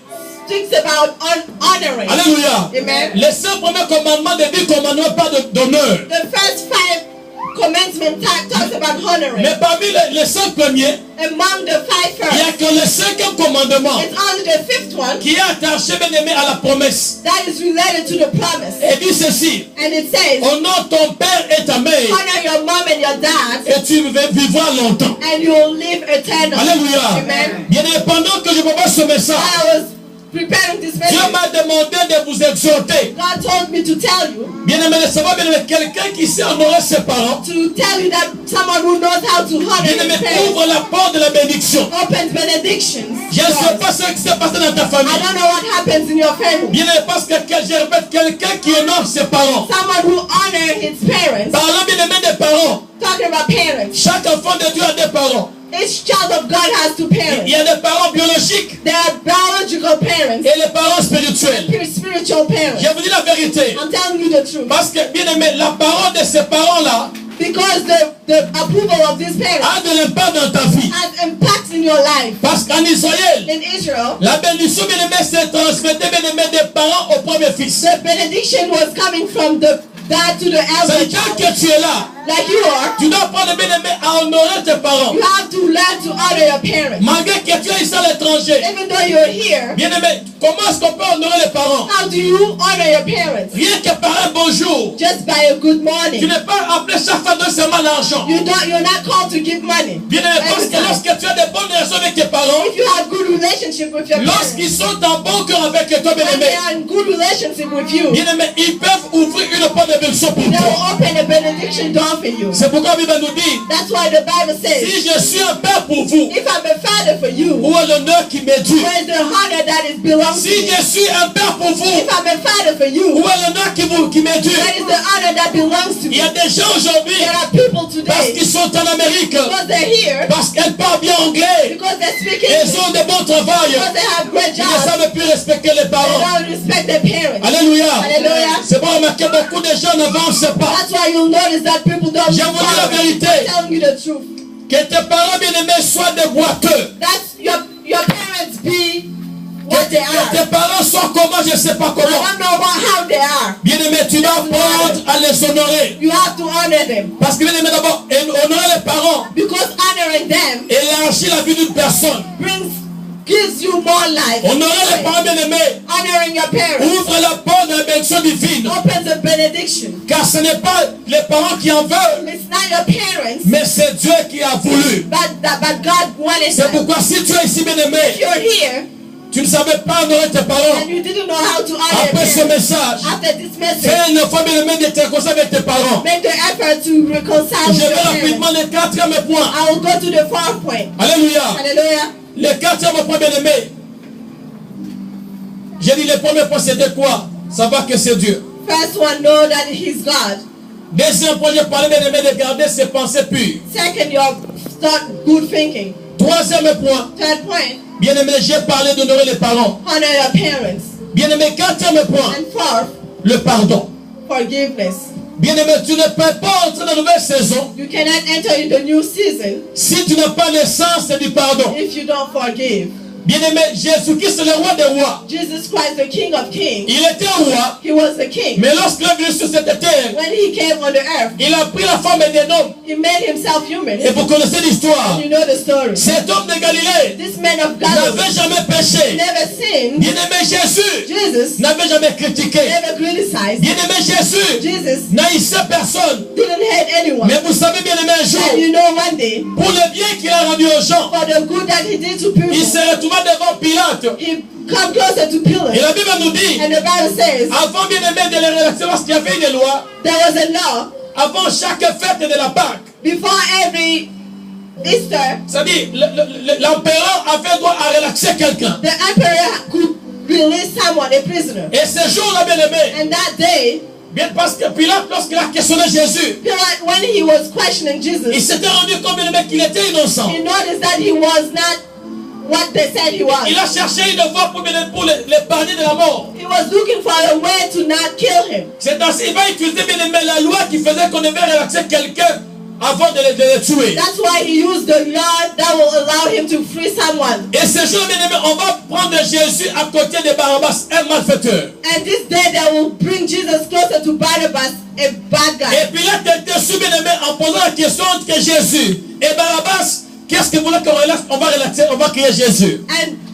speaks about honoring. Alléluia. Amen. Les 5 premiers commandements des 10 commandements parlent d'honneur. The first 5 commandments talks about honoring. Mais parmi les 5 premiers, Among the 5 il n'y a first, que le 5e commandement it's only the 5th one qui est attaché, bien aimé, à la promesse. that is related to the promise. Et dit ceci: And it says, honore ton père et ta mère, honor your mom and your dad, et tu vivras longtemps. and you will live eternally. Alléluia. Amen. Bien aimé, pendant que je prépare ce message, I was preparing this Dieu message. m'a demandé de vous exhorter. God told me to tell you, Bien aimé, de savoir, bien aimé, quelqu'un qui sait honorer ses parents, to tell you that someone who knows how to honor bien aimé, his parents ouvre la porte de la bénédiction. opens benedictions. Je ne sais pas ce qui s'est passé dans ta I famille. don't know what happens in your family. Bien aimé, parce que je répète, quelqu'un qui honore ses parents. Someone who honors his parents. Parlant, bien aimé, des parents. Talking about parents. Chaque enfant de Dieu a des parents. Each child of God has two parents. Il y a des parents biologiques There are biological parents et les parents spirituels. and spiritual parents. Je vous dis la vérité. I'm telling you the truth. Parce que, bien aimé, la parole de ces parents-là Because the approval of these parents a de l'impact dans ta vie. has impact in your life. Parce qu'en Israël, In Israel, la bénédiction, bien aimé, s'est transmettée, bien aimé, des parents au premier fils. the benediction was coming from the dad to the elder C'est-à-dire child. que tu es là. like you are. Tu dois apprendre, bien-aimé, à honorer tes parents. You have to learn to honor your parents. Malgré que tu es ici à l'étranger. Even though you're here, Bien-aimé, comment est-ce qu'on peut honorer les parents? how do you honor your parents? Rien que par un bonjour. Just by a good Tu morning. n'es pas appelé chaque fois de seulement l'argent. You're not called to give money. Bien-aimé, parce Every que time. lorsque tu as des bonnes relations avec tes parents, If you have good relationship with your parents, lorsqu'ils sont en bon cœur avec toi, and they bien-aimé, are in good relationship with you, bien-aimé, ils peuvent ouvrir une porte de bénédiction pour they toi. will open a benediction door for you. C'est pourquoi la Bible nous dit, That's why the Bible says, si je suis un père pour vous, if I'm a father for you, où est l'honneur qui m'est dû? where's the honor that is belongs to Si me? je suis un père pour vous, If I'm a father for où you, est l'honneur qui m'est dû? that is the honor that belongs to Il me. y a des gens aujourd'hui, There are people parce today, qu'ils sont en Amérique, because they're here, parce qu'elles parlent bien anglais, because they're speaking et English, ils ont de bons travail, because they have great ils ne jobs, savent plus respecter les they parents. don't respect their parents. Alléluia. Hallelujah. C'est bon, remarquer, beaucoup de gens n'avancent pas. That's why you'll notice that people don't Je vous dis la follow. vérité. I'm telling you the truth. Que tes parents bien-aimés soient des boiteux. That's your parents be Que what they are. tes parents soient comment, je ne sais pas I comment. don't know about how they are. Bien-aimé, tu dois apprendre à les honorer. You have to honor them. Parce que bien-aimé, d'abord, honorer les parents Because honoring them élargit la vie d'une personne. gives you more life. Honorer les parents bien-aimés Honoring your parents ouvre la porte de la bénédiction divine. opens a benediction. Car ce n'est pas les parents qui en veulent, It's not your parents, mais c'est Dieu qui a voulu. but God wanted C'est them. pourquoi si tu es ici, If bien-aimé, you're here tu ne savais pas honorer tes parents. and you didn't know how to honor Après ce your parents, message, after this message, fais une fois bien-aimé de te réconcilier avec tes parents. make the effort to reconcile Je with your vais rapidement parents. le quatrième point. I will go to the fourth point. Alléluia. Hallelujah. Le quatrième point, bien-aimé. J'ai dit le premier point, c'était quoi? Savoir que c'est Dieu. First one, know that He's God. Deuxième point, j'ai parlé, bien-aimé, de garder ses pensées pures. Second, your start good thinking. Troisième point, Third point, bien-aimé, j'ai parlé d'honorer les parents. honor your parents. Bien-aimé, quatrième point, And fourth, le pardon. forgiveness. Bien-aimé, tu ne peux pas entrer dans la nouvelle saison You cannot enter in the new season si tu n'as pas l'essence du pardon. if you don't forgive. Bien-aimé, Jésus-Christ est le roi des rois. Jesus Christ, the King of Kings, Il était roi, He was the King. mais lorsqu'il est venu sur cette terre, When He came on the earth, il a pris la forme d'un homme. He made Himself human. Et vous connaissez l'histoire. You know the story. Cet homme de Galilée This man of Galilee n'avait jamais péché. never sinned. Bien-aimé Jésus Jesus n'avait jamais critiqué. never criticized. Bien-aimé Jésus Jesus n'haïssait personne. didn't hate anyone. Mais vous savez, bien-aimé, un And jour, you know one day, pour le bien qu'il a rendu aux gens, for the good that He did to people, il s'est retrouvé devant Pilate. He come closer to Et Pilate. la Bible nous dit, And the Bible says avant, bien-aimé, de les relaxer, lorsqu'il y avait une loi, there was a law avant chaque fête de la Pâque, before every Easter. c'est-à-dire, l'empereur avait droit à relaxer quelqu'un. The emperor could release someone, a prisoner. Et ce jour-là, bien-aimé, And that day, bien parce que Pilate, lorsqu'il a questionné Jésus, Pilate, when he was questioning il Jesus, s'était rendu compte, bien-aimé, qu'il était innocent. he noticed that he was not what they said he was. Il a cherché une voie pour l'épargner de la mort. He was looking for a way to not kill him. C'est ainsi qu'il va utiliser, bien-aimé, la loi qui faisait qu'on devait relaxer quelqu'un avant de le tuer. That's why he used the law that will allow him to free someone. Et ce jour, bien-aimé, on va prendre Jésus à côté de Barabbas, un malfaiteur. And this day they will bring Jesus closer to Barabbas, a bad guy. Et Pilate était déçu, bien-aimé, en posant la question entre Jésus et Barabbas. Qu'est-ce que vous voulez qu'on relaxe? On va relaxer, on va crier Jésus.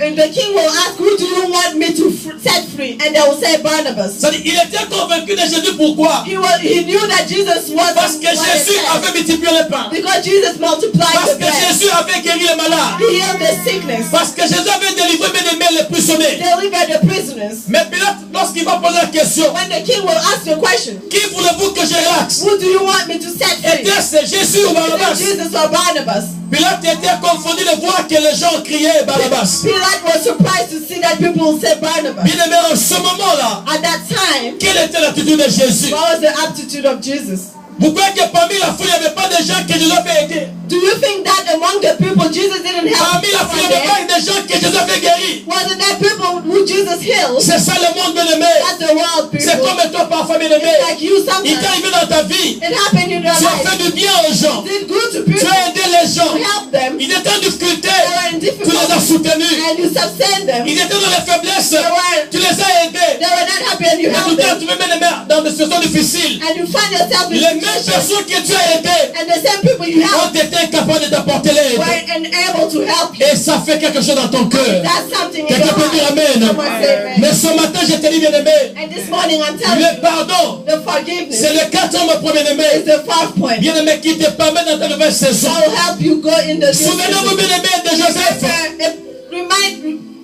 And the king will ask, who do you want me to set free? And they will say Barnabas. C'est-à-dire, il était convaincu de Jésus, pourquoi? He knew that Jesus was Parce que Jésus avait multiplié le pain. because Jesus multiplied Parce the que bread. Jésus avait guéri les malades. He healed the sickness, Parce que Jésus avait délivré, bien-aimé, les prisonniers. delivered the prisoners. Mais Pilate, lorsqu'il va poser la question, When the king will ask the question, qui voulez-vous que je relaxe? who do you want me to set free? Était-ce Jésus ou Is it Barabbas? Jesus or Barnabas? Pilate était confondu de voir que les gens criaient Barabbas. Pilate was surprised to see that people say Barnabas. Bien-aimé, en ce moment-là, At that time, quelle était l'attitude de Jésus? what was the aptitude of Jesus? Vous croyez que parmi la foule, il n'y avait pas de gens que Jésus avait aidés? Do you think that among the people Jesus didn't help? Parmi la foule, il n'y avait someone pas de gens que Jésus avait guéris. there? Wasn't there people who Jesus healed? C'est ça le monde, bien-aimé. That's the world C'est people. comme toi, parfois, bien-aimé. It's like you Il t'est sometimes. arrivé dans ta vie. It happened in your Tu as life. fait du bien aux gens. Did good to Tu people. as aidé les gens. You helped them. Ils étaient en difficulté. They were in Tu les as difficulty. soutenus. And you sustained them. Ils étaient dans les faiblesses. They Tu les as aidés. were not help you and you Et help tout le temps, them, tu veux bien aimer dans des situations difficiles. and you find yourself in Les mêmes situations, personnes que tu as aidées and the same people you ont help été incapables de t'apporter l'aide. were unable to help you. Et ça fait quelque chose dans ton cœur. That's something in Quelqu'un your peut dire heart. Amen. Someone say amen. Mais ce matin, je te dis, bien-aimé, And this morning I'm telling le you, pardon, the forgiveness c'est le quatrième point, is bien-aimé. the fourth point. Bien-aimé, qui te permet d'entrer dans une saison. That will help you go in the Souvenez-vous, bien-aimé, de Joseph.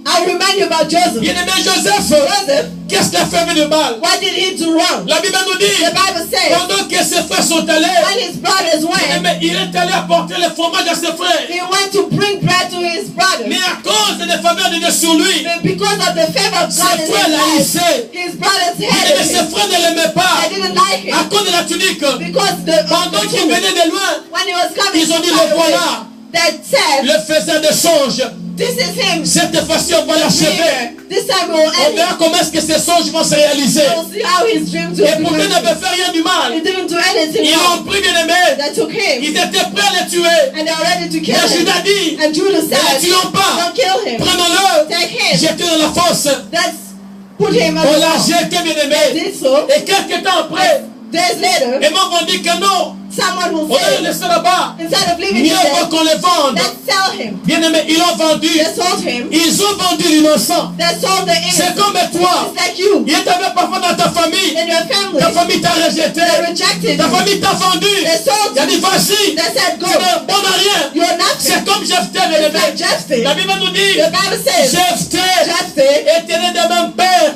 I'll remind you about Joseph. Bien-aimé Joseph, Joseph, qu'est-ce qu'il a fait de mal? what did he do wrong? La Bible nous dit, The Bible says, pendant que ses frères sont allés, when his brothers went, bien-aimé, il est allé apporter le fromage à ses frères. he went to bring bread to his brothers. Mais à cause des faveurs de Dieu sur lui, But because of the favor of ses God in frères his life, l'haïssaient. his brothers Mais hated ses him. frères ne l'aimaient pas. They didn't like À him. cause de la tunique. Because Pendant qu'il venait de loin, when he was coming ils ont dit, far le away, voilà, they said, le faiseur de songes. this is him. Cette fois-ci, on va l'achever. Here. This time we will On end verra it. comment est-ce que ces songes vont se réaliser. We'll see how his dreams will Et be pourtant, ils fulfilled. n'avaient fait rien du mal. He didn't do anything Ils wrong. l'ont pris, bien-aimé. They took him. Ils étaient prêts à le tuer. And they were ready to kill Mais him. Judas dit, And Judas ne le said, tuons pas. don't kill him. Prenons-le. Take him. Jetez dans la fosse. Let's put him on On the l'a wall. jeté, They bien-aimé. did so. Et quelques temps après, Days later, les membres ont dit que non, someone will on va le say, laisser là-bas. instead of leaving Mieux him vaut there, qu'on le vende. let's sell him. Bien-aimé, ils l'ont vendu. They sold him. Ils ont vendu l'innocent. They sold the C'est innocent. comme toi. It's like you. Il t'avait parfois dans ta famille. In your family, Ta famille t'a rejeté. they rejected Ta you. famille t'a vendu. They sold Il a dit, you. voici. They said, go. Tu n'es bon à rien. You're nothing. C'est comme Jephthé, It's bien-aimé. like Jephthah. La Bible nous dit, The Bible says, Jephthé Jephthah était né de même père.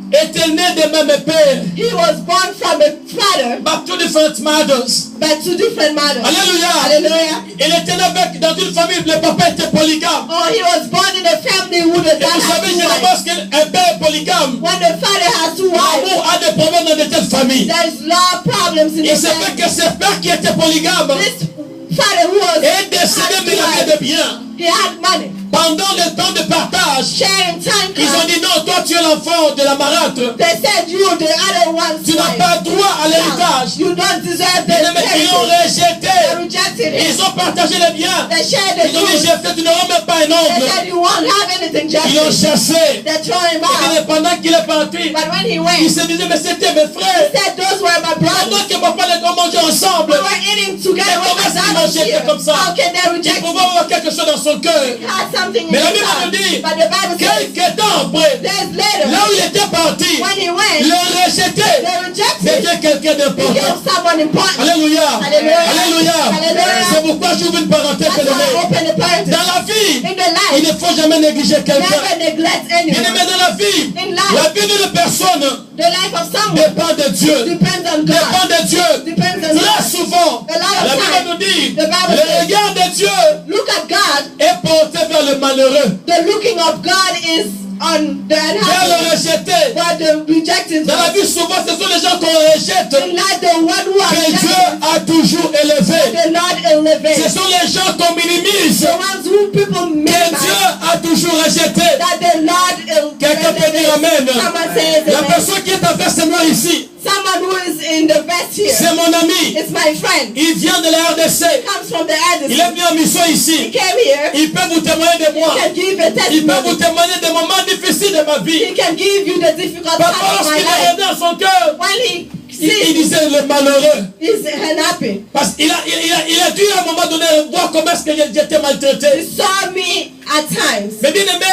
Était né de même père. he was born from a father, But two different mothers. but two different mothers. Alléluia. Hallelujah. Il était né dans une famille, le papa était polygame. Oh, he was born in a family who the Et dad vous had savez, two wives. généralement, qu'un père polygame, When the father has two wives, l'amour a des problèmes dans de telles familles. there's a lot of problems in Il the se fait family. que ce père qui était polygame This father who was est décédé, had mais il two avait wives, des biens. he had money. Pendant le temps de partage, Sharing time ils ont comes. dit non, toi tu es l'enfant de la marâtre. They said you the other one's Tu n'as wife. pas droit à l'héritage. You don't deserve the Bien aimé, ils l'ont inheritance. They rejeté. rejected him. Ils ont partagé les biens. They shared the Ils ont dit, food. Jephthé, tu n'auras même pas un They oncle. said you won't have anything, Ils l'ont Jephthah. chassé. They throw him Et bien, out. pendant qu'il est parti, But when he il went, se disait, mais c'était mes frères. he said those were my brothers. Pendant que papa et on mangeait ensemble, We were eating together Mais with comment my est-ce qu'ils dad l'ont was jeté here. comme ça? How can they il reject pouvait him? avoir quelque chose dans son cœur. He had something in Mais la his Bible nous heart. dit, But the Bible says, quelques temps après, days later, là où il était parti, when he went, le rejeté, they rejected c'était quelqu'un He d'important. gave someone important. Alléluia. Alléluia. Alléluia. Alléluia. C'est pourquoi j'ouvre une parenthèse, That's why I bien-aimé. open the parenthesis. Dans la vie, In the il life, ne faut jamais négliger quelqu'un. never neglect Bien-aimé, anyone. dans la vie, In life, la vie d'une personne the life of someone dépend de Dieu. depends on Dépend God. de Dieu. Depends on Très God. souvent, A lot of la Bible time, nous dit, the Bible le says, regard de Dieu Look at God. est porté vers le malheureux, The looking of God is on the vers le unhappy, rejeté. but the rejected Dans la one. vie, souvent, ce sont les gens qu'on rejette In life, the one who are que Dieu rejected, a toujours élevé. the Lord Ce elevates. sont les gens qu'on minimise The ones who people que minimize, Dieu a toujours rejeté. that the Lord Quelqu'un peut dire Amen. Someone says La amen. personne qui est en face de moi ici, Someone who is in the vest here. c'est mon ami. It's my friend. Il vient de la RDC. Comes from the Il Addis. est venu en mission He ici. came here. Il peut vous témoigner de moi. He can give a Il peut vous testimony. témoigner des moments difficiles de ma vie. He can give you the difficult Papa, time of my lorsqu'il life. regardait dans son cœur, When he il sees, disait le malheureux. he's unhappy. Parce qu'il a dû à un moment donné voir comment est-ce que j'étais maltraité. He saw me at times. Mais bien aimé,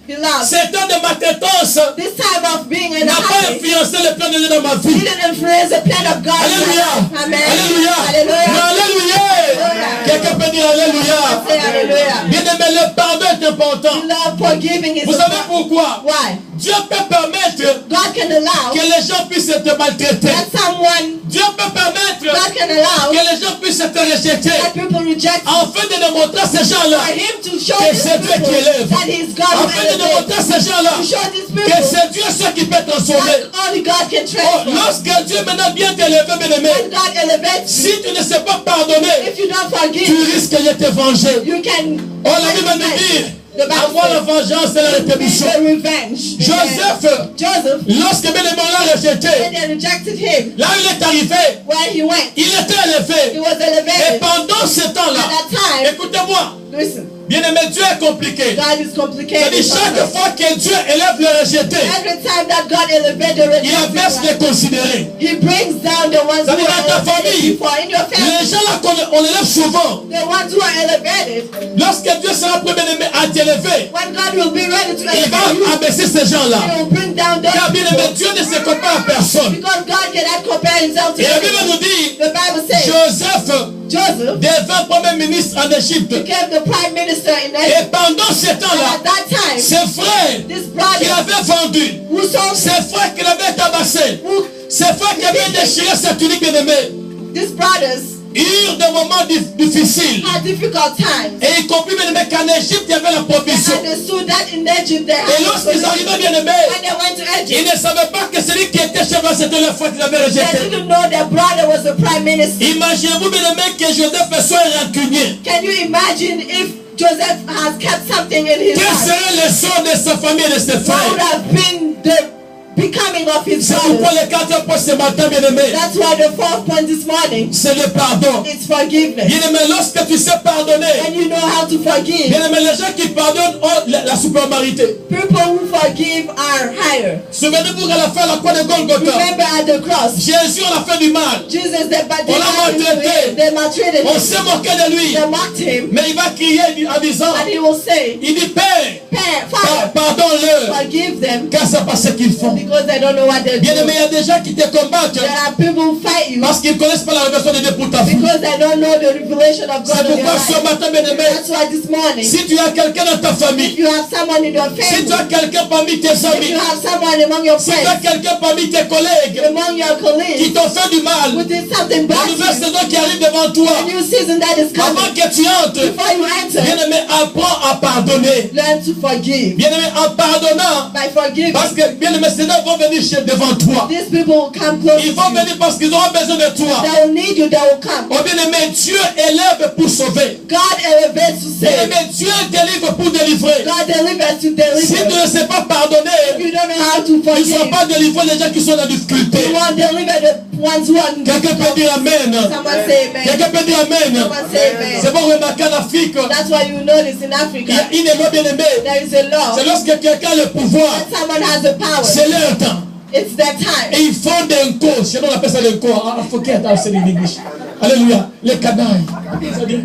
Beloved, ces temps de maltraitance this time of being n'a pas unhappy influencé le plan de Dieu dans ma vie. didn't influence the plan of God in my Alléluia. life. Amen. Alléluia. Hallelujah. Mais alléluia. Quelqu'un peut dire alléluia. Say hallelujah. Bien aimé, le pardon est important. Love, forgiving is Vous savez pourquoi? why? Dieu peut permettre God can allow que les gens puissent te maltraiter. that someone, Dieu peut permettre God can allow que les gens puissent te rejeter. that people reject Afin de démontrer à ces gens-là for him to show que these c'est Dieu people qui élève. that he's God who Afin de elevates. démontrer à ces gens-là To show these que people c'est Dieu seul qui peut transformer. that only God can Oh, transform. lorsque Dieu maintenant vient t'élever, bien-aimé, When God elevates you, si tu ne sais pas pardonner, if you don't tu forgive, risques de te venger. you can Oh, la Bible nous dit, The Bible Avoir la says, vengeance et la rétribution. the revenge. Joseph, Lorsque bien aimé on l'a rejeté, when they rejected him, là où il est arrivé, where he went, il était he élevé. was Et elevated. pendant ce temps-là, At that time, écoutez-moi, listen, bien aimé, Dieu est compliqué. God is complicated. C'est-à-dire, chaque fois que Dieu élève le rejeté, Every time that God elevates the il abaisse rejected les considérés. one, He brings down the ones who C'est-à-dire, dans ta are elevated famille, before. In your family, les gens là qu'on élève souvent, the ones who are elevated, lorsque Dieu sera prêt, bien aimé, à t'élever, when God will be ready to il elevate you, va abaisser ces gens-là. He will bring down those Car bien aimé, people. Dieu ne se compare à personne. Because God cannot compare Himself to Et la Bible anyone. nous dit, The Bible says Joseph Joseph devint premier ministre en Égypte. became the prime minister in Et Egypt. pendant ce And temps-là, at that time, ses frères this qu'il brother avait vendus, who sold ses frères qu'il avait tabassés, who, ses frères qui avaient déchiré sa tunique bien-aimée, these brothers eurent des moments difficiles. had difficult times. Et y compris bien-aimé qu'en Égypte, il y avait la They provision. understood that in Egypt they Et had lorsqu'ils provision. arrivaient bien-aimé, When they went to ils Egypt, ne savaient pas que celui qui était chef, c'était le frère qu'ils avaient they rejeté. didn't know their brother was the prime minister. Imaginez-vous bien-aimé que Joseph soit rancunier. Can you imagine if Joseph has kept something in his Quel heart? serait le sort de sa famille et de ses What would frères? have been the becoming of his C'est pourquoi brothers? le quatrième point ce matin, bien-aimé, That's why the fourth point this morning c'est le pardon. is forgiveness. Bien-aimé, lorsque tu sais pardonner, When you know how to forgive, bien-aimé, les gens qui pardonnent ont la supériorité. people who forgive are higher. Souvenez-vous à la fin, la croix de Golgotha, Remember at the cross, Jésus, on a fait du mal. Jesus, they On l'a maltraité. maltreated On him. s'est moqué de lui. They mocked him. Mais il va crier en disant, And he will say, il dit, Père, Father, pardonne-leur, forgive them car c'est pas ce qu'ils font. because they don't know what they're Bien-aimé, doing. il y a des gens qui te combattent There are people who fight you parce qu'ils ne connaissent pas la révélation de Dieu pour ta vie. because they don't know the revelation of C'est God in their pourquoi ce life. matin, bien-aimé, That's why this morning, si tu as quelqu'un dans ta if famille, you have someone in your si tu family, as quelqu'un parmi tes if amis, you have someone among your si tu as friends, quelqu'un parmi tes collègues among your qui colleagues, t'ont fait du mal, who did something la bad to nouvelle you, saison qui arrive devant toi, a new season that is avant coming, que tu entres, before you enter, bien-aimé, apprends à pardonner. learn to forgive. Bien-aimé, en pardonnant, By forgiving, parce que, bien-aimé, ces gens vont venir devant toi. these people will come close to Ils vont you. venir parce qu'ils auront besoin de toi. They will need you, they will come. Oh bien-aimé, Dieu élève pour sauver. God elevates to save. Bien-aimé, Dieu délivre pour délivrer. God delivers to Si tu deliver. ne sais pas pardonner, You don't know how to tu ne forgive. seras pas délivré les gens qui sont en difficulté. You won't deliver the ones who are in Quelqu'un peut difficulty. dire Amen. Someone say amen. Quelqu'un peut dire Amen. Someone say C'est amen. bon remarquer en Afrique, That's why you notice in il y a Africa, une loi bien-aimée. there is a law. C'est lorsque quelqu'un a le pouvoir, When someone has the power, c'est leur temps. it's their time. Et ils font des causes. Chez nous, on appelle ça des causes. I forget how to say it in English. Alléluia. Les canailles. C'est-à-dire,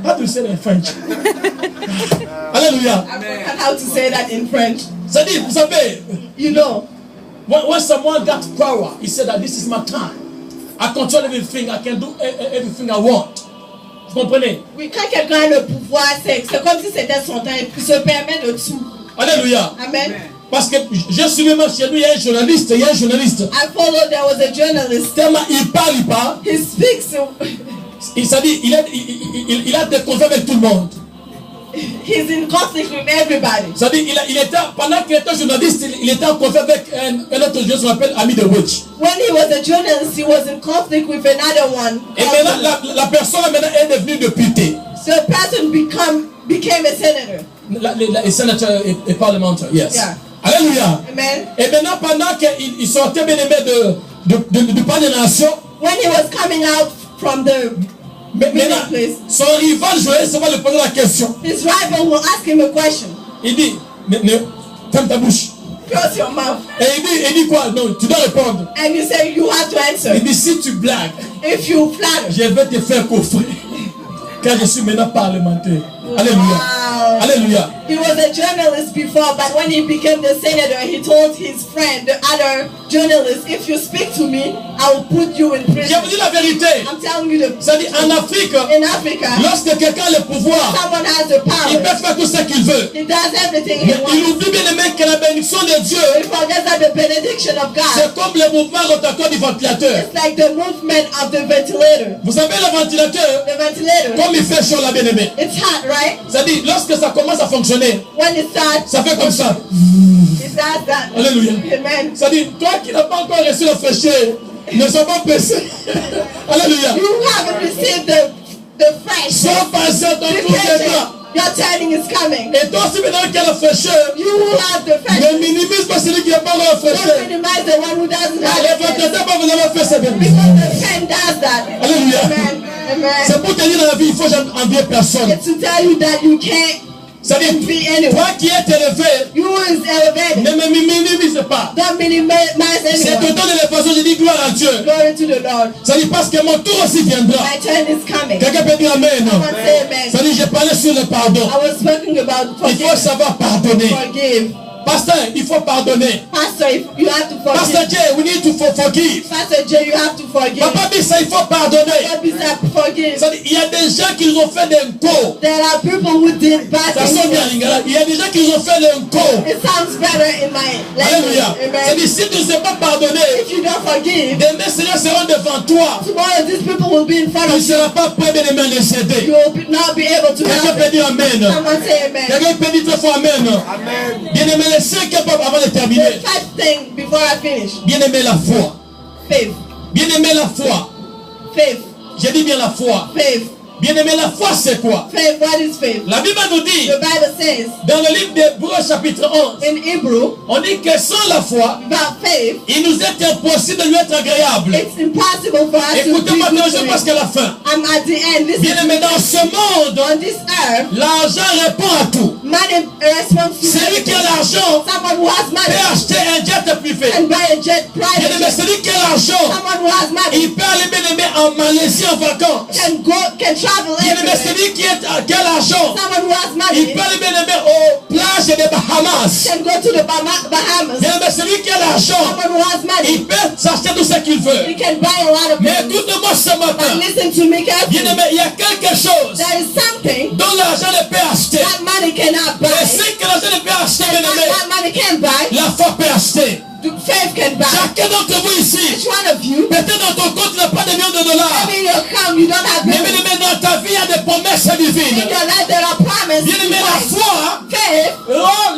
how to say it in French? Alléluia. I forgot how to say that in French. C'est-à-dire, vous savez, You know, when someone got power, he said that this is my time. I control everything. I can do everything I want. Vous comprenez? oui, quand quelqu'un a le pouvoir, c'est comme si c'était son temps. Il se permet de tout. Alléluia. Amen. Parce que je suis même chez nous, il y a un journaliste. I followed, there was a journalist. Tellement il parle. He speaks, Il s'est dit, il a des conflits avec tout le monde. he's in conflict with everybody. C'est-à-dire, il était, pendant qu'il était journaliste, il était en conflit avec un autre journaliste qu'on appelle Ami de Witch. When he was a journalist, he was in conflict with another one. Et maintenant, la personne maintenant est devenue députée. The person became a senator. Le sénateur et parlementaire, yes. Yeah. Alléluia. Amen. Et maintenant, pendant qu'il sortait bien aimé du palais des nations, When he was coming out from the maintenant, place, son rival journaliste va lui poser la question. his rival will ask him a question. Il dit, ferme ta bouche. Close your mouth. Et il dit quoi? Non, tu dois répondre. And you say you have to answer. Il dit, si tu blagues, If you flatter. je vais te faire coffrer. Car je suis maintenant parlementaire. Alléluia. Wow. Alléluia. He was a journalist before, but when he became the senator, he told his friend, the other journalist, if you speak to me, I will put you in Je vous prison. dis la vérité. I'm telling you the C'est-à-dire, en Afrique, in Africa, lorsque quelqu'un a le pouvoir, someone has the il power. peut faire tout ce qu'il veut. He does everything he Mais il wants. oublie bien aimé que la bénédiction de Dieu, He forgets that the benediction of God c'est comme le mouvement rotatoire du ventilateur. is like the movement of the ventilator. Vous savez, le ventilateur, The ventilator, comme il fait chaud là, bien aimé. it's hot, right? C'est-à-dire, lorsque ça commence à fonctionner, When it starts, ça fait comme ça. it does that. Alléluia. Amen. C'est-à-dire, toi qui n'as pas encore reçu la fraîcheur, ne sois pas pressé. Alléluia. You haven't received the fresh. Sois patient dans Be tout patient. temps. Your turning is coming. Et toi aussi, maintenant qu'il y a la fraîcheur, You who have the ne faith, minimise pas celui qui n'a pas la don't fraîcheur. minimize the one who doesn't have Les the faith. vacataires pas vous avoir fait ça bien. Because the friend does that. Alléluia. Amen. Amen. C'est pour te dire dans la vie, il faut jamais envier personne. It's to tell you that you can't C'est-à-dire, be anyone. toi qui es élevé, You who is elevated. ne me minimise pas. Don't minimize C'est anyone. autant de l'évasion, je dis gloire à Dieu. Glory to the Lord. Ça dit parce que mon tour aussi viendra. My turn is coming. Quelqu'un peut dire Amen. Someone say amen. Ça dit, j'ai parlé sur le pardon. I was speaking about Il faut forgive. savoir pardonner. Forgive. Pasteur, il faut pardonner. Pastor, if you have to Pasteur forgive. Jay, we need to forgive. Pastor Jay, you have to forgive. Papa dit ça, il faut pardonner. God be said, forgive. Ça dit, il y a des gens qui nous ont fait des co. There are people who did bad Ça sonne bien, things. Lingala. Il y a des gens qui nous ont fait des co. It sounds better in my language. Alléluia. Ça Amen. dit, si tu ne sais pas pardonner, If you don't forgive, demain, Seigneur seront devant toi. tomorrow these people will be in front Tu ne of you. seras pas prêt, bien aimé, à les aider. You will not be able to Quelqu'un help peut them. dire Amen. Someone say amen. Quelqu'un peut dire très fort Amen. Bien aimé, les cinquième pas avant de terminer. The fifth thing before I finish. Bien aimé, la foi. Faith. Bien aimé, la foi. Faith. J'ai dit bien la foi. Faith. Bien aimé, la foi, c'est quoi? Faith. What is faith? La Bible nous dit, The Bible says dans le livre d'Hébreux, chapitre 11, in Hebrew, on dit que sans la foi, about faith, il nous est impossible de lui être agréable. it's impossible for us to be Écoutez-moi good toujours to parce him. qu'à la fin, I'm at the end. Listen bien to aimé, me. dans ce monde, On this earth, l'argent répond à tout. money responds to Celui qui a everything. l'argent Someone who has peut money acheter un jet privé. can buy a jet, Bien private aimé, jet. celui qui a l'argent, Someone who has money il peut aller bien aimé en Malaisie en vacances. can travel Bien aimé, everywhere. celui qui a l'argent, Someone who has il money peut aller bien aimé aux plages des Bahamas. can go to the Bahamas. Bien aimé, celui qui a l'argent, Someone who has money, il peut s'acheter tout ce qu'il veut. he can buy a lot of Mais things. écoute-moi ce But matin. listen to me Bien carefully. aimé, il y a quelque chose There is something dont l'argent ne peut acheter. that money cannot buy. Et ce que l'argent ne peut acheter, bien aimé, That money can buy. la foi peut acheter. The faith can buy. Chacun d'entre vous ici, Each one of you, peut-être dans ton compte, tu n'as pas de millions de dollars. maybe in your account you don't have Mais money. bien aimé, dans ta vie, il y a des promesses In divines. your life there are promises. Bien aimé, la Faith foi Faith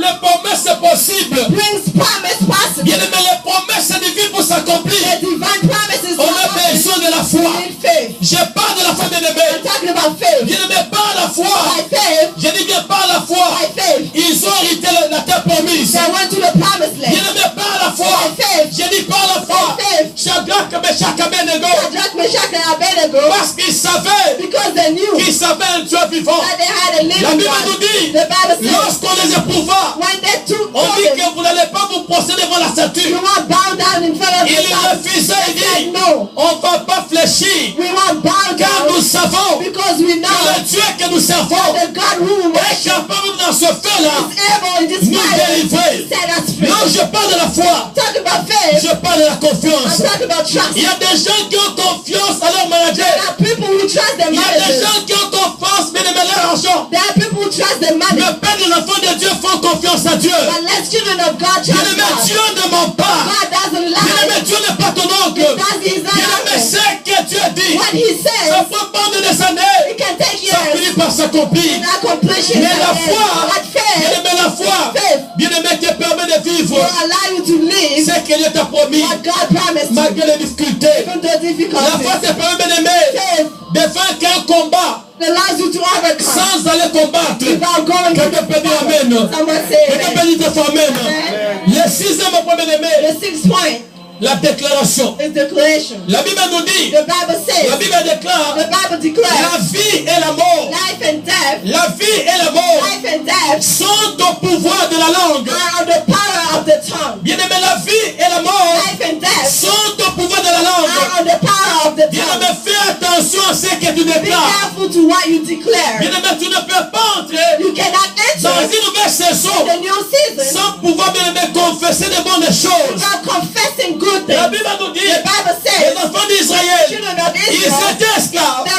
les promesses possibles. brings promise possible. Bien aimé, les promesses divines pour s'accomplir. The divine promises On a are besoin de la foi. in faith. Je parle de la foi, bien I'm aimé. talking about faith. Bien aimé, par la foi. By faith, Je dis bien par la foi. by faith, Ils ont hérité la terre promise. they went to the promised Bien land. aimé, par la foi. By faith, Je dis par la foi. by faith, Shadrach, Meshach, Abednego. Shadrach, Meshach, and Abednego, Parce qu'ils savaient because they knew qu'ils savaient un Dieu vivant. that they had a La living Bible God. nous dit, The Bible says, lorsqu'on les éprouva, when they took on dit them, que vous n'allez pas vous poster devant la you statue. won't bow down in front of Il the God. refusait, il They dit, said no, on ne va pas fléchir. we won't bow Car down nous savons que because we know le Dieu que nous servons the God who est worship capable dans ce feu-là is able in this nous fire délivrer. set us free. Non, je parle de la foi. Talk about faith. Je parle de la I'm confiance. talking about trust. Il y a des gens qui ont confiance à leur manager. There are people who trust their Il y a des managers. gens qui ont confiance, bien aimé, leur argent. There are people who trust their money. Le Père des enfants de Dieu font confiance à Dieu. But let children of God Bien trust aimé, God. Dieu ne ment pas. God doesn't Bien aimé, lie. Dieu n'est pas ton oncle. Because he's not Bien aimé, lying. c'est que Dieu dit. What he Ça says, prend pas de des années. it can take Ça years finit par s'accomplir. and accomplish it. Mais la But foi, bien faith aimé, la foi, Faith. bien aimé, qui permet de will vivre. allow you to live C'est que Dieu t'a promis, what God promised you. malgré les difficultés. Even though La foi difficulties. te permet, bien aimé, Faith de vaincre un combat allows you to overcome sans aller combattre. without going to Quelqu'un peut dire the Amen. Someone say Quelqu'un amen. peut dire très fort Amen. Amen. Le sixième point, bien aimé, The sixth point la déclaration. is declaration. La Bible nous dit, The Bible la says, Bible déclare, the Bible la declares, vie et la mort, life and death, la vie et la mort life and death sont au pouvoir de la langue. are on the power of the tongue. Bien aimé, la vie et la mort Life and death sont au pouvoir de la langue. are on the power of the Bien tongue. aimé, fais attention à ce que tu Be déclares. careful to what you declare. Bien aimé, tu ne peux pas entrer You cannot dans enter une nouvelle saison the new season sans pouvoir, bien aimé, confesser de bonnes choses. without confessing good La things. Bible nous dit, The Bible les says, enfants d'Israël, children of ils Israel, étaient esclaves. they